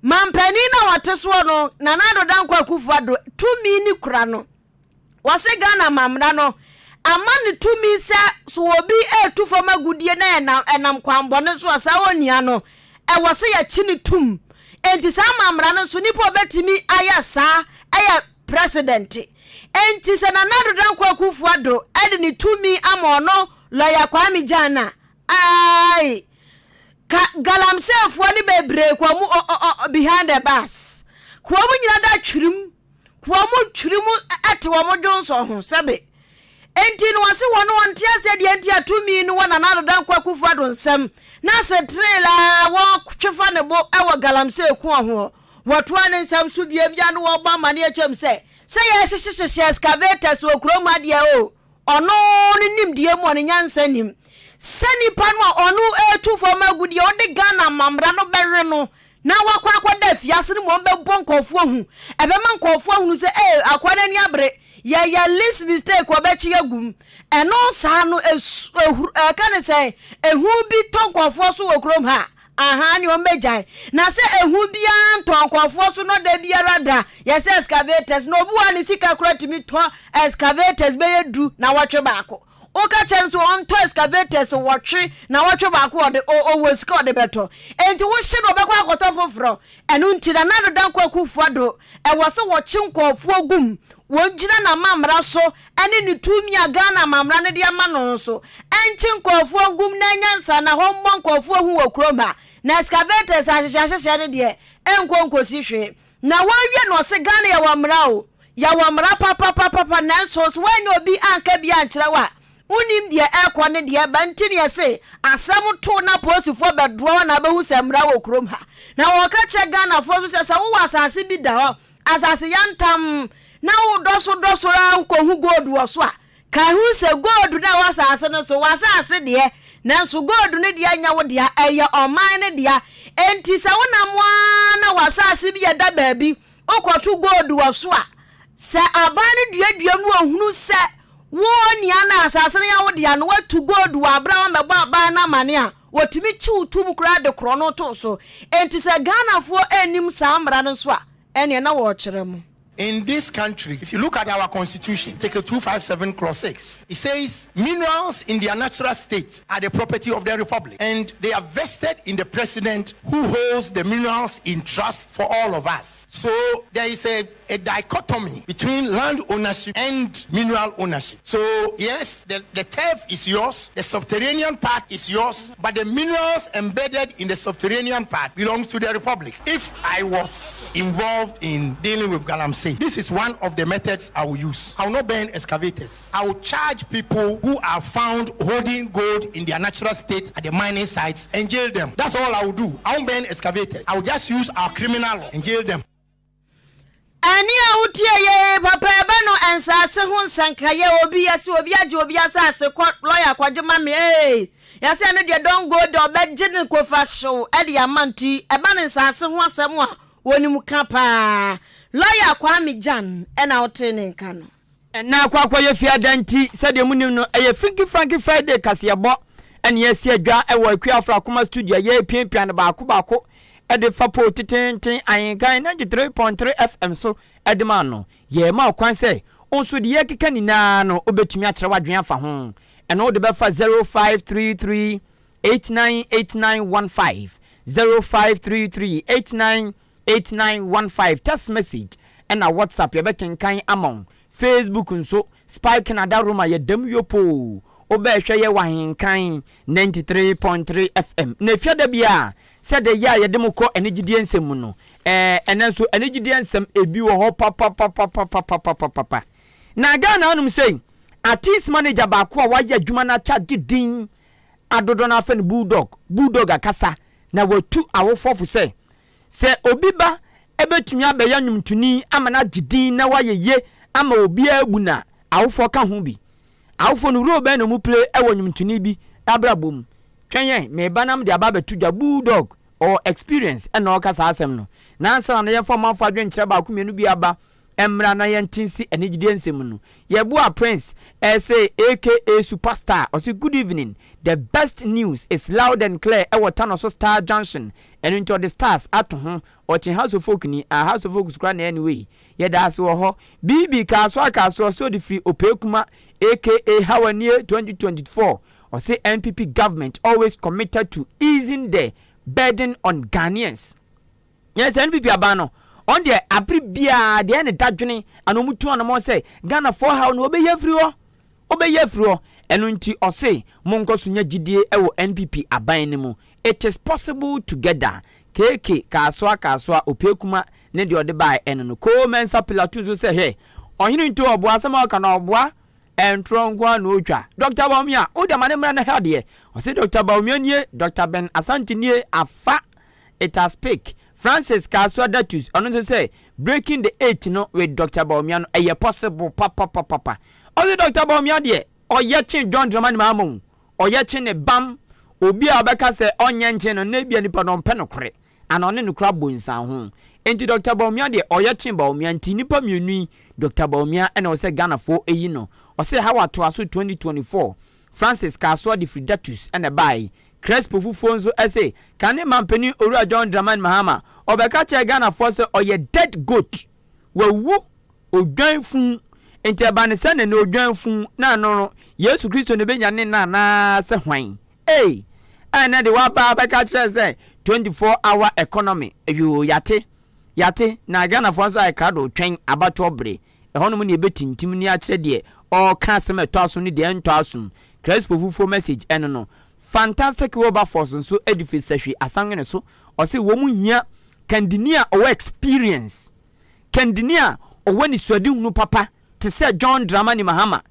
mampani na wateso no nanado dankwa kufuado tumi ni kura no wase Ghana mamra no amani tumi sa so obi etu fama gudie na enam kwambone so asa onia no wase ya chini tum enti sa mamra no so nipo betimi ayasa aya president enti se nanado dankwa kufuado edi ni tumi amono lawyer Kwame Jan ai galamse afo ni bebre kwa mu behind the bus kwa mu nyina da twirim kwa mu twirim ate wo mo jonso ho sebe enti no wase wono wonte ase de enti atumi no wana na dodan kwa kufu ado nsem na se trailer wo twefa ne bo ewo galamse eku ho woto ane nsem so bia no wo ba mane achem se ye hyehyehye excavators wo krom ade o ono ni nimdie mu ne nyansa nim sani panwa onu etu for magudi ode Ghana mamra no berre no na wakwa da fiase no mo be bonkofo hu ebe man kofo hu se akwana ni abre ya list mistake obechi agum eno sa no kan say ehu bi tonkofo so okrom ha aha ni o mejai na se ehu bi an tonkofo so no da biara da yes excavators no obu ani sika kuratimi to excavators be yedu na watwe baako oka chenso on to excavators watwe na watwe baako ode o sika ode beto enti wo hye no obekwa akoto foforo enu ntira na do dan kwa kufuado e wo se wo chinkofo gum wonjina na mamra so ene ni tumi Ghana mamra ne dia ma no so enchinkofo gum na nyansa na hombo nkofo hu wo kroma na excavators ahyehyehye ne de enkonkosi hwe na wawie no se Ghana ya wamra o ya wamra papa na so wenye obi anka bia ankyere wa unim de ekọ ne de ba ntini ese asem to na posifo bedro na behu semra wo krom ha na wo ka che Ghana fo so se wo asase bi da ho asase yantam na wo doso ra ko hu gold wo so a ka hu se gold na wo asase no so wasase de na so gold ne de anya wo de eye oman ne de enti se wo na moa na wasase bi da baabi okotu gold wo so a se abane duadua mu ohunu se woni ana asase ya wo de ano watu gold wa abra wa mebo aba na mane a wotimi chiw tum kura de krono to so enti se Ghana fo enim sa amra no so a ene na wo kire mu. In this country, if you look at our constitution, take a 257 clause 6, it says minerals in their natural state are the property of the republic and they are vested in the president who holds the minerals in trust for all of us. So there is a dichotomy between land ownership and mineral ownership. So yes, the turf is yours, the subterranean part is yours, but the minerals embedded in the subterranean part belongs to the republic. If I was involved in dealing with galamsey, this is one of the methods I will use. I will not burn excavators. I will charge people who are found holding gold in their natural state at the mining sites and jail them. That's all I will do. I won't burn excavators. I will just use our criminal law and jail them. Ani awutie ye papa ebe no ensase ho nsankaye obi ase obi age obi asase lawyer kwagema me yase no de don go de obeje ne kofa show e de amanti eba ne ensase ho asem a woni kapa lawyer Kwame Jan ena otene nka no na kwakwa ye fia danti sede munim no eye Frankie Friday Kasiebo ene yesi adwa e wo akua afra koma studio ye pianpian baako ede fapo titenten Ahenkan 93.3 FM so edema no ye ma kwan se onso de ye keka nina no obetumi akere wadwen afa ho eno de befa 0533 898915 0533 898915 text message and a WhatsApp ye bekenkan among Facebook nso Spike na da Roma ye dam yopo obehwe ye Ahenkan 93.3 FM na fiada bia said the ya yedemko enigidie nsem no enenso enigidie nsem ebi wo ho papa na Ghana onum say artist manager ba ko waye adwuma na charge din adodo na afa ne bulldog akasa na watu awofofu say obiba ebetumi abeya nwumtuni ama na gidin na waye ye ama obi aguna awofo ka ho bi awofo no ro be no mu play ewo nwumtuni bi abrabom twenye me banam de aba betuja bulldog or experience and all kasa asem no na ansa na ye form afọ adwenkyere ba akumienu bi aba emra na ye ntinsi enigide nsem no ye bua prince say aka superstar or say good evening, the best news is loud and clear e wotano so Star Junction and into the stars ato ho or chin house of folk ni a house of folk skra na anyway ye da so ho bb kaso so the free opekuma aka hawanie 2024 or say NPP government always committed to easing the burden on Ghanaians. Yes, NPP abano on the abribia the end dadwene anomutu anamo say Ghana for how no obeye free o enu nti o say monko nya gidie ewo NPP aban ne mu. It is possible together keke kaso opekuma ne de ode bai enu no ko mensa pilatu so say he ohini nti obo asema aka na oboa entronko na otwa Dr. Baumia o de mane mra na hade o say Dr. Baumia nie Dr. Ben Asante nie afa it has speak Francis Kaswa Datus ono say breaking the 8 no with Dr. Baumia no e possible papa o say Dr. Baumia de o ye chin John Dramani Mahama o ye chin ne bam obi a obeka say onye nche no na bia nipa no mpe no kore ana one no kra bonsan ho enti Dr. Baumia de o ye chin Baumia nti nipa mienu Dr. Baumia and o say Ghana for eyi no o say how ato aso 2024 Francis Kaswa de Fridatus and a buy Crespo Fufonzo say can a man penny Ora John Dramani Mahama obeka che Ghana for say o ye dead goat we wu odwan fun enti abane se ne odwan fun na no Yesu Kristo ne benya ne na se hwan na de wa ba beka che say 24-hour economy you yate na Ghana for say krado twen abato bre ehonu mu ne betintim ni a kire de o ka se meto aso ni de ento aso Crespo Fufo message eno no fantastic Wilberforce so edifice sehwe asangene so o se wo mu hia kandinia o experience kandinia o wani suade hunu papa te se John Dramani Mahama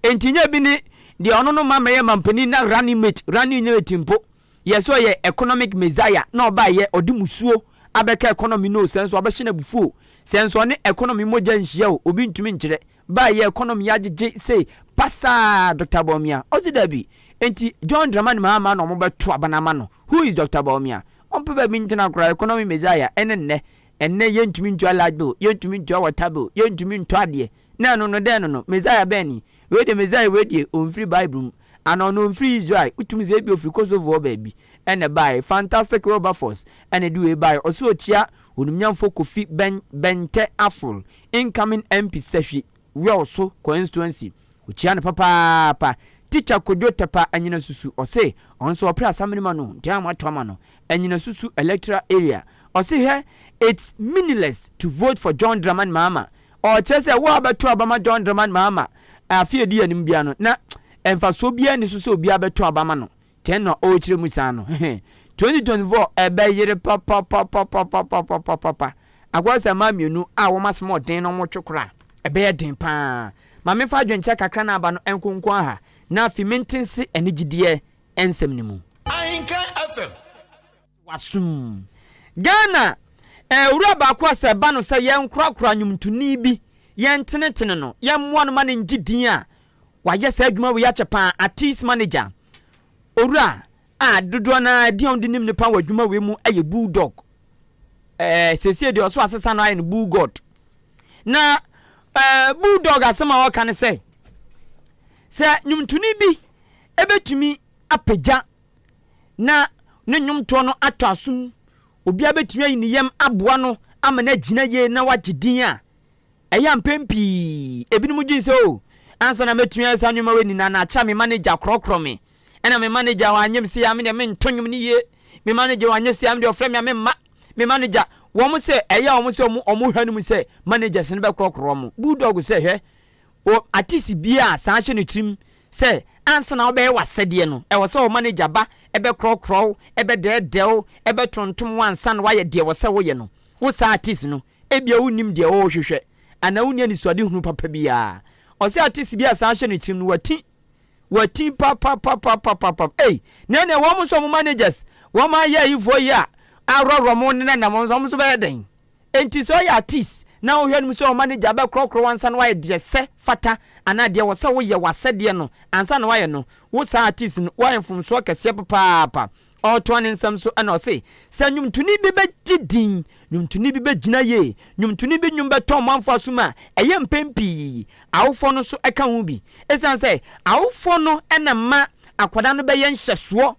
entinya bi ni de ono no mamaye mampani na running mate mpo yeso ye economic messiah na oba ye odi musuo abeka economy no senso abehye na bufuo senso ne economy moja nhia o obi ntumi nkyere ba ye economy agege say pasa Dr. Baumia ozidabi enti John Dramani Mahama no mo beto abanama no who is Dr. Baumia onpe ba bi ntina kra economy messiah enne ye ntumi ntwa lado ye ntumi ntwa water ye ntumi ntwa ade na no messiah beni we de messiah we de on free bible and on free Israel utumi ze bi ofri Kosovo baby ene buy fantastic Wilberforce ene do e buy oso ochia onumnyamfo Kofi bente aful incoming MP sehwe we also constituency ochia ne papa teacher Kodo Tepa anyina susu o say onso opre asamene ma no ntia matoma no anyina susu electoral area o say here it's meaningless to vote for John Dramani Mahama or chese wo abeto abama John Dramani Mahama afie di anim bia no na emfa so bia ni so bia beto abama no ten no o kire musa no 2024 ebe yire papa agwasa ma mienu a wo masemo den no mo twekora ebe ye den pa ma me fa adwenche kakra na aba no enkonkon ha na afi mentensi enigidie ensem ni mu Ahenkan FM wasum Ghana ewura ba kwa se ba no se ye nkrakra nwumtuni bi ye ntenetene no ye mmoa no ma ne ngidin a waye se adwuma we ya chepa artist manager owura dodo na di on dinim ne pa wadwuma we mu aye bulldog sese de oso asesa na aye no bulldog na bulldog asema wa kan se nyumtuni bi ebetumi apagya na ne nyumto no atwasum obi abetumi ayi ne yam aboa no ama na gina ye na wagedin a eya mpempi ebinumu ginse o ansa na metumi asa nyuma we ni na acha me manager krokro me ena me manager wa anyem se ya me de me ntonyum ni ye me manager wa anyem se ya me de ofre me me ma me manager wo mu se eya wo mu se omu hwanu mu se manager se ne be krokro mu bulldog se hwe o artist bia sa hye ne trim se ansa na obey wasede no e wo se o manager ba ebe krokro ebe dedel ebe tontom wansa na waye de wo se wo ye no wo sa artist no ebia unim de wo hwehwe ana unia ni suade hunu papa bia o se artist bia sa hye no tim no wati papa nene wo mo so mo managers wo ma ye ifo ya aroro mo ne na mo so be den enti so ya artist na wo hwenu so manager ba krokro wansa na waye de se fata ana de wo se wo ye wasede no ansa na waye no wo sa artist no waye mfom so kase papa oto ne nsam so ana o se nyumtuni bi be gidin nyumtuni bi be gina ye nyumtuni bi nyum be ton manfo asuma eye mpempi awofo no so eka hu bi esan se awofo no ena ma akwada no be ye nhyeso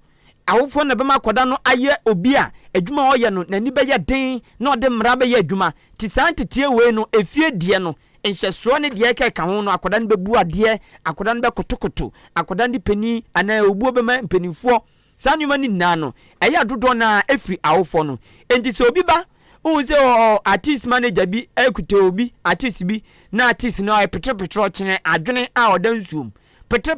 awofo no be ma akwada no aye obi a adwuma oye no nani be ye den na ode mra be ye adwuma ti santetie we no efie die no nhyeso ne de ka ho no akwada no be bu ade akwada no be kotokoto akwada no pani ana obuo be ma mpanifo sanuma ni nano eya dodo na efri awofo no enti se obi ba o se artist manager bi ekute obi artist bi na artist no ay petre chene adwene a odansuom petre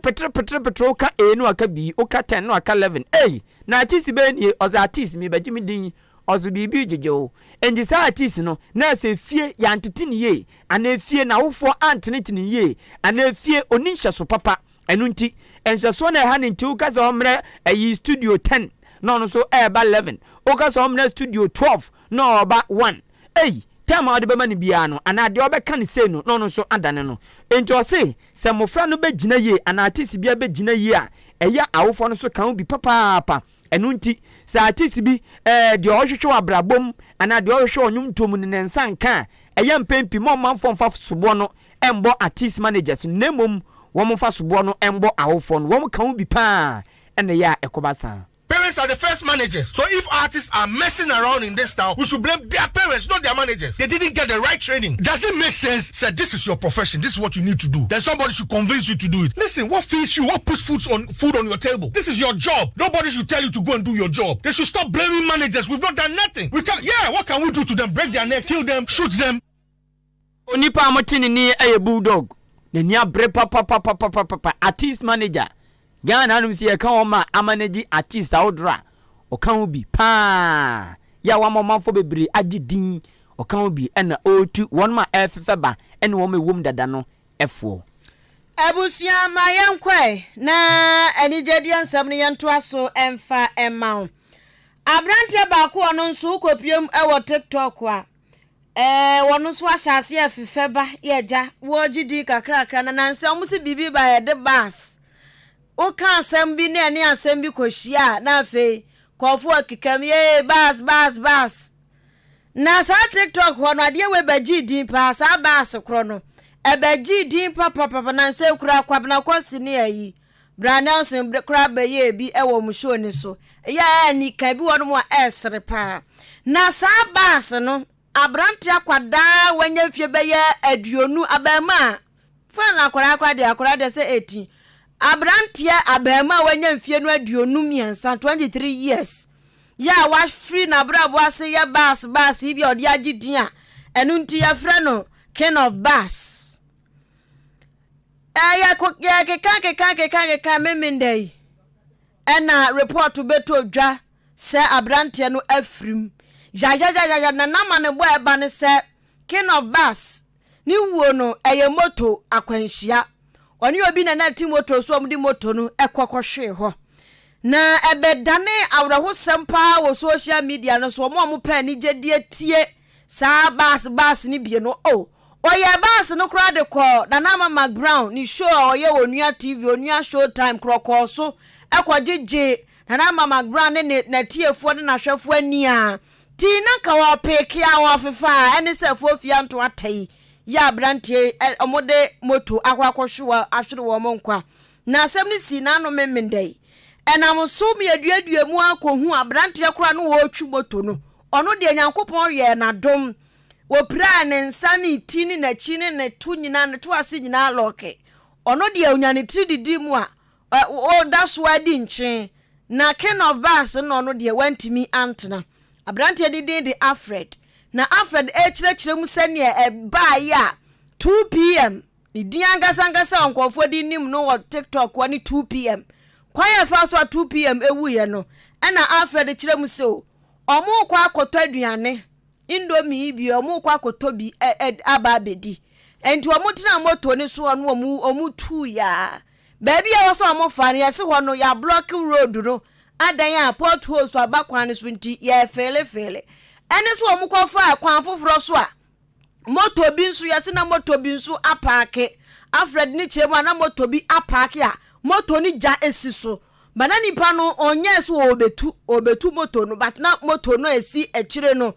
ka no aka bi o ka 10 no aka 11 na artist be ni oza artist mi bagimi din ozo bibi jejo enti sa artist no na se fie ya ntete ye ana fie na awofo antene ye ana fie oni hyeso papa enunti enhyeso na ha nti uka so omre ayi studio 10 no so eba 11 uka so omre studio 12 no oba 1 tema ode be mani bia no ana de obeka ne se no so adane no enti o se mofra no be gina ye ana artist bia be gina ye a eya awofo no so kan bi papa enunti sa artist bi de ohwehwe abrabom ana de ohwehwe onyumtom ne nsan kan eya mpempi mo manfo mfa sobo no embo artist managers nemom womo fa sobo no embo awofo no womo kan bi pa ene ya ekobasa. Parents are the first managers. So if artists are messing around in this town, we should blame their parents, not their managers. They didn't get the right training. Does it make sense? Say, this is your profession. This is what you need to do. Then somebody should convince you to do it. Listen, what feeds you? What puts food on your table? This is your job. Nobody should tell you to go and do your job. They should stop blaming managers. We've not done nothing. What can we do to them? Break their neck, kill them, shoot them. Onipa amotini ni eye bulldog. Nenia bre papa artist manager. Gana anum si eka o ma amanage artist awdra o kan obi pa ya wa mamfo bebre agidin o kan obi ena otu won ma efefeba ena wo mewom dada no efo Abusia ma yenkwe na anigedi ansam ne yento aso emfa emaw abrante ba ko ono nso kopiem ewo TikTok a wono so ahyase efefeba yeja wo gidi kakra na nanse omusi bibi ba ye de bas o kan asem bi ne asem bi kohia na afi kofo akikam ye bas na sa TikTok ho no ade we baji din pa sa bas kro no e baji din papa na se kura kwabna kosti ne ayi bra Nelson kura ba ye bi e wo mu show ni so ya ni ka bi wono mo esre pa na sa bas no abrante akwada wanya fie be ye aduonu abama fa na akwara de se 18 Abrantia abema wanya mfie no aduonu miensa 23 years ya wa free na brabo ase ya bas ibi odi agidin a enu nti ya frɛ no king of bass ya keka memendai ena report beto dwa se abrantia no afrim ya na nama ne bo eba ne se king of bass ni wuo no eye moto akwanhia oni obi na ti moto so omdi moto no ekokɔhwe ho na ebedane awraho sempa wo social media no so mo pa ni gedie tie sa bas ni bie no oye bas no kra de call na mama Brown ni show oye onua TV onua Showtime krokɔ so ekɔgege na mama Brown ne na tiefo na hwefo ani a ti na ka wo peke a wo fefa ene se fo fia nto atai ya brantie omode moto akwakɔhwe ahwere wo monkwa na asem ni si na no memendai enam so me aduadua mu akohu abrantie kora no wo twu moto no ono de nyankopɔn yɛ na dom wo pra ne nsa ne tini na chini ne tu nyina ne to ase nyina loke ono de unya ne trididi mu a o da so adi nche na king of bass no ono de wantimi antena abrantie de Alfred na Alfred kyerɛkyerɛ mu sɛne ba ya 2 pm ni diangasa nkofo di nim no wo TikTok wa ni 2 pm kwaya fa so 2 pm ewu ye no ana Alfred kire mu se o omo kwa akoto aduane indomie bi omo kwa akoto bi aba bedi enti omo tina moto ni so no omu tu ya baby ya wo so omo fare ya se ho no ya block road no adan ya pothole so abakwan so nti ya fele ene so omo kwa fa kwan foforo so a moto bi nso ya se na moto bi nso apake Alfred ni chemu na moto bi apake a moto ni ja esiso bana nipa no onye so obetu moto no but na moto no esi ekire no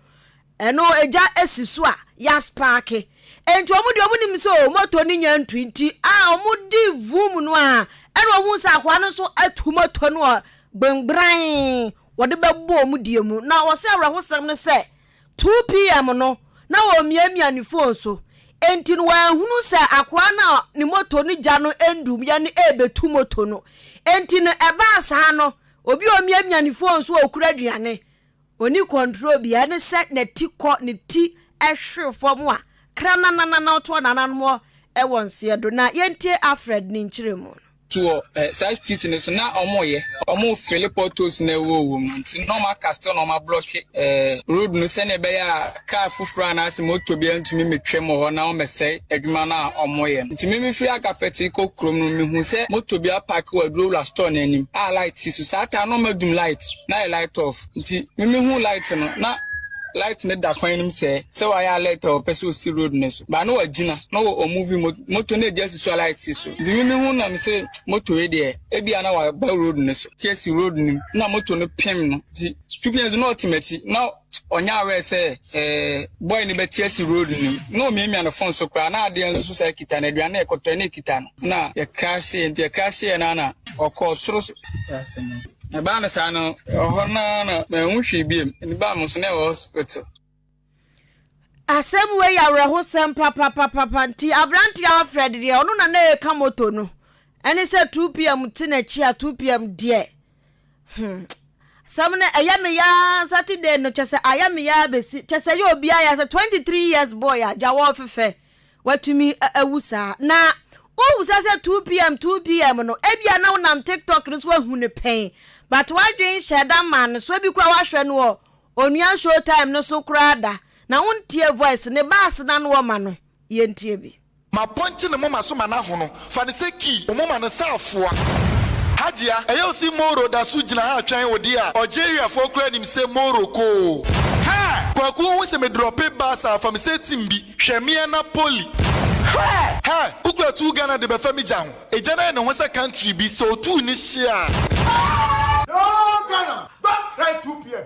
eno eja esiso a ya sparke enti omu nim so moto ni nya ntwinti a omu di vum no a eno omu sa kwa no so atu moto no gbengbran wode bebo omu die mu na wo se awrahosam no se 2 pm no na wo miamia ni phone so enti no wa hunu se akwa na ni moto ni ja no endum ya ni ebetu moto no enti no eba sa no obi omiamia ni phone so okura duane oni control bia ne set na tikọ ne ti ehwe fom a krana na oto na mo ewonse do na yentie Alfred ni nchiremu to side fitness na omo Philippo tos na wo nti normal castle normal block road no se na be ya car fufura na se moto bia ntumi metwem ho na o mese adwuma na omo ye nti me free akapeti ko krom no mehu se moto bia park wa roller store na anim a light so sata no madum light na light off nti me hu light no na light ne da kwan nim se wa ya light o person si road ne so ba no wagina no o movie moto ne just so light si so di me hu na me se moto we de e bia na wa ba road ne so tie si road nim na moto no pem no di tupian no ultimate na onya we se boy ne be tie si road nim no me na phone so kra na ade nso so kita na aduane ekoto na kita no na ya crash na okọ soro yasem na ba na sa no ohona na mahunhwe biem ni ba mo so na hospital asem we ya rehosem papa nti abranti Alfred de onu na eka moto no ene se 2 pm tinachi a 2 pm die samne ayame ya Saturday no chese ayame ya besi chese yo obi ya 23 years boy a jawo fefe watumi awusa na o wusa se 2 pm no ebia na unam TikTok no so ahu ne pen but why doing sheda man so bi kwa wahwe no onua show time no so krada na wontie voice ne bass na no ma no yentie bi ma ponche ne mama so ma na hono fa ne seki o mama ne safoa hajia eyo si moro da su gina ha twan wodi a Algeria fo kura nim se moro ko ha kwaku wo se me drop bass fa me se timbi hwemie na poli ha ukura tu Ghana de be fami jan ejana ne ho se country bi so tu ni shia no Ghana don't try 2 pm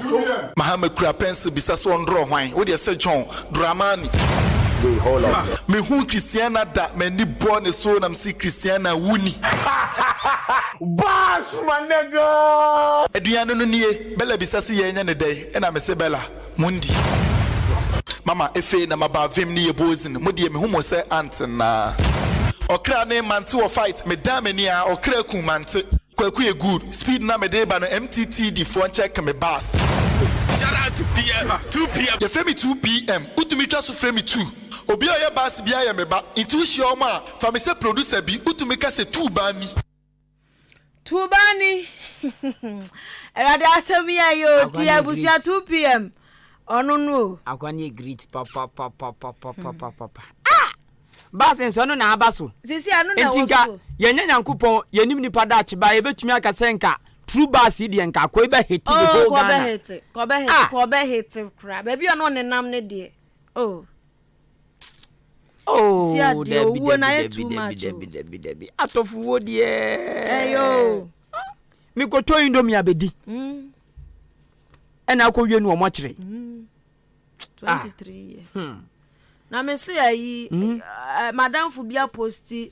so Mahama kura pencil bisa so ndro hwan wo de se John Dramani me hu Christiana da me ni born so na me Christiana wuni Bash my nigga eduane no nie bella bisa se ye nya ne dai na me se bella mundi mama efe na mabavim ni yebozin mudi me humo se antina okra ne mante wo fight me damani a okra ku mante kwaku ye good speed na me dey ba no MTT di phone check me bass shout out to 2 pm ye frame 2 pm utumi twa so frame 2 obi oye bass bia ye me ba intuition ma fa me se producer bi utumi ka se 2 bani erade asemi ayo ti abusia 2 pm onu no akwani greet papa basen so no na abaso sisi anu na entinka yenya nyankopon yenim nipa da chiba yebetumi akasenka true bass di enka ko be hit the whole Ghana ko be hit kra baby ono ne nam ne de si ade owo na ye too much debi atofu wo de eyo mi ko to indomie abedi ena ko wienu o mo kire 23 years na me say ayi madam fu bia posti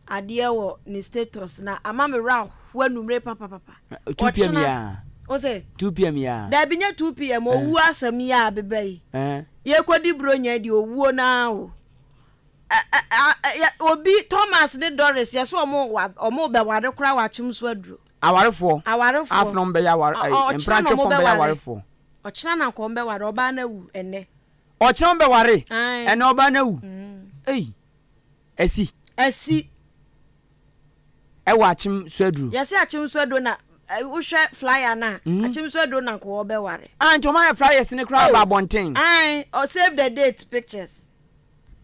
ade wo ni status na ama me ra wanumre papa 2 pm ya o say 2 pm ya da binya 2 pm owu asam ya bebai ye kwadi bronya di owu na o obi Thomas de Doris yeso omo be ware kura wachim so aduro awarefo afnom be ya ware empranche fo be ya warefo ochina na ko be ware oba na wu ene ochina be ware ene oba na wu Esi. Ewa achim swedru. Yes, achim swedru na uhwe flyer na. Achim swedru na ko obeware. Anto my flyers ne kra ba bonten. Or save the date pictures.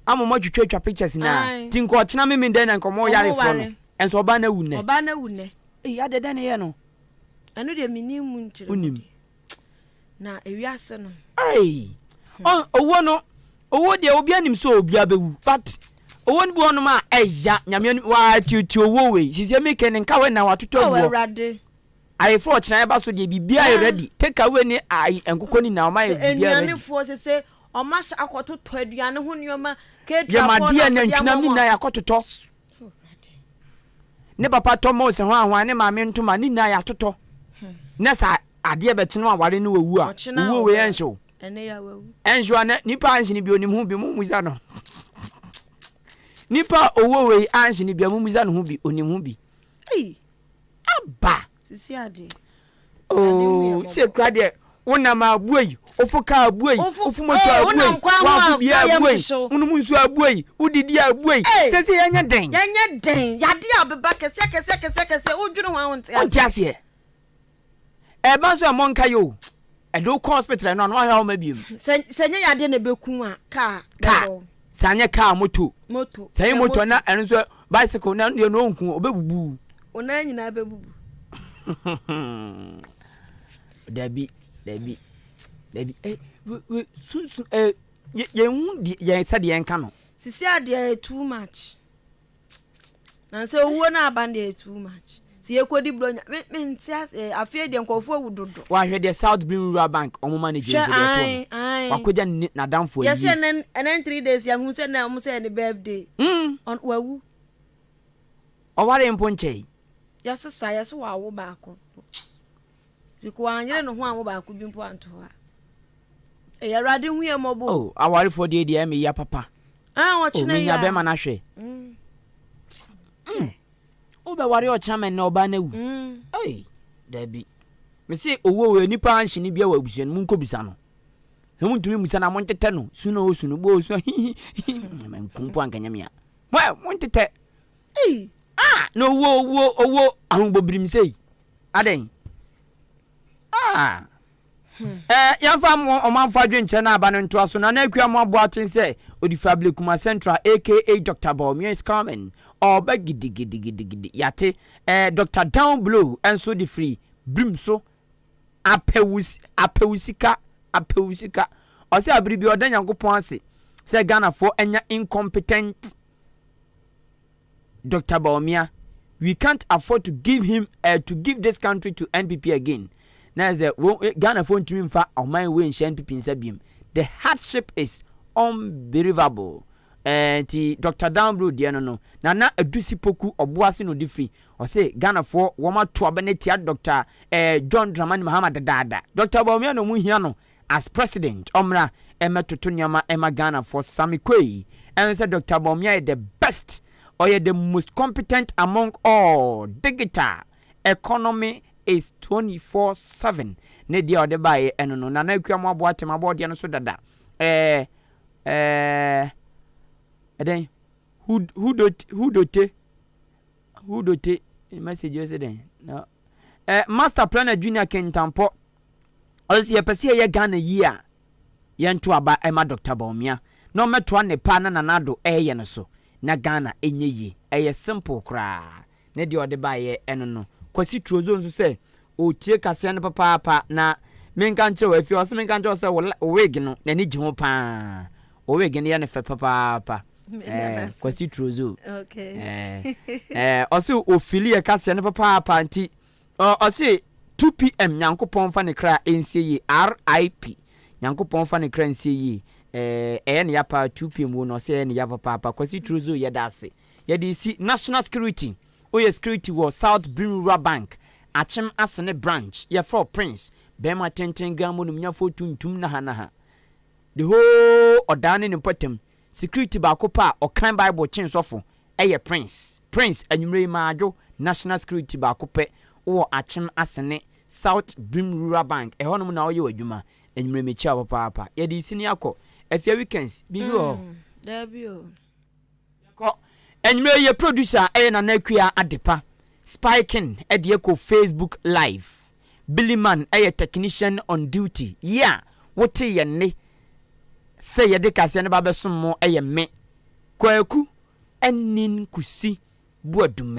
Amomo twetwa pictures na. Tinko ochina me den na nkomo yare fo no. Enso oba na wune. Oba na wune. Adeda ne ye no. Anu de minimu ntire. Unim. Na ewiase no. Owo no. Owo de obi anim so obi abewu. But owo nbu ono ma eya nyame wa tutu owo we. Sisi make ne nka we na watoto owo. Oh Awurade. I for china eba so de bibia ready. Take away ni ai enkoko ni na o ma bibia ready. Enuane fo se o ma akoto to aduane ho nyoma ke tra fo. Ya na ntwinam ni na yakototo. Ne papa tomo se ho ahwan ne maame ntoma ni na yatoto. Na sa ade beteno aware ne wawu a. Wo we enhyew. Ene ya wawu. Enhyew na nipa anhye bi onim hu bi mu muza no. Nipa owo we anhye ni bi mu muza no hu bi onim hu bi. Aba. Sisi ade. Se kra de wona ma abuai, ofuka abuai, ofumoto abuai, wa bia abuai, unum nsu abuai, udidi abuai. Se yenya den. Yenya den. Yade abeba kese odwunu ho awonte. Onti ase. Eba so amonka yo. Edo hospital no ahwa ma biem. Senye yade na beku a car. Sanye car moto. Sanye moto na enso bicycle na no nku obebubu. Ona nyina bebubu. Debi sun ye hu ye said ye nka no. Sisi ade too much. Na se owo na abande too much. Si ekodi bronya me ntia afie de nkofo awudodo. Wa hwe de South Green Rural Bank omo manage so de to. Wa koja na damfo yi. Yes and 3 days ya hu se na omo se ne birthday. On wawu. O ware mponche. Yes sa yes wa wo ba ko. Siku anyere no ho awo ba ko bi mpo anto ha. Ya rade hu ye mobo. Oh, aware for de me ya papa. Wo chine ya. Nya be ma na hwe. Obe ware o chairman na oba na wu. Dabi. Me say owo we nipa anhye ni bia wa abusuan mu nko bisa no. Se mu ntumi musa na mo ntete no, suno bo so. Man kumpo ankanya me a. Wa mo ntete. No wo ahubobrim sei. Aden. Yamfa mo omanfa dwenche na aba no nto so na na akua mo aboaten se Odifable Kuma Central aka Dr. Bawumia is coming. Oba gidi yate Dr. Down Blow enso di free brim so apewusika o se abribi odan yankopon ase se Ghana for enya incompetent Dr. Bawumia. We can't afford to give him to give this country to NPP again. Now Ghana for ntumi mfa oman we nhyɛ NPP nsabiem. The hardship is unbelievable. Ti Dr. Downblow de no na adusi poku oboase no de free. O say Ghana for woma to abenetia Dr. John Dramani Mahama dada. Dr. Bawumia no mu hia no as president omra emetoto nyama ema Ghana for Samikoi. And say Dr. Bawumia is the best or the most competent among all. Digital economy is 24/7. Ne dia ode bae eno no na na akua mo aboate mabode no so dada. Then who dote message you say then no master planner junior Kentampo also ye pese ye Ghana yi a ye nto aba ema Dr. Bawumia no meto ne pa na nanado ye no so na Ghana enye yi eye simple kra ne de ode bae eno no kwasi trozo nso se o tie kase ne papa na menka nche wa fi o se menka nche se o wig no na ni gimo pa o wig ne ye ne fe papa kwasi trozo okay o se o fili e kase ne papa nti o se 2 pm nyankopon fa ne kra NCE RIP nyankopon fa ne kra NCE ne ya pa 2 pm wo no se ne ya papa kwasi trozo ye da se ye di si national security oye security wo South Green Rural Bank Achem Asene branch ye for Prince Bema tenten gamo num nyafo tuntum na ha the whole odane ne potem security ba ko pa okan Bible chin sofo eye Prince anyumre maajo national security ba ko pe wo Achem Asene South Green Rural Bank honum na oye wadwuma anyumre mechi papa ye di sini akọ afia weekends bibi o there bi o ko Enwere ye producer na Nakuya Adepa. Spiking ko Facebook live. Billy Man technician on duty. Yeah, what ye ne? Say ye de kase na ba besom mo me. Kwaku enin kusi buadum.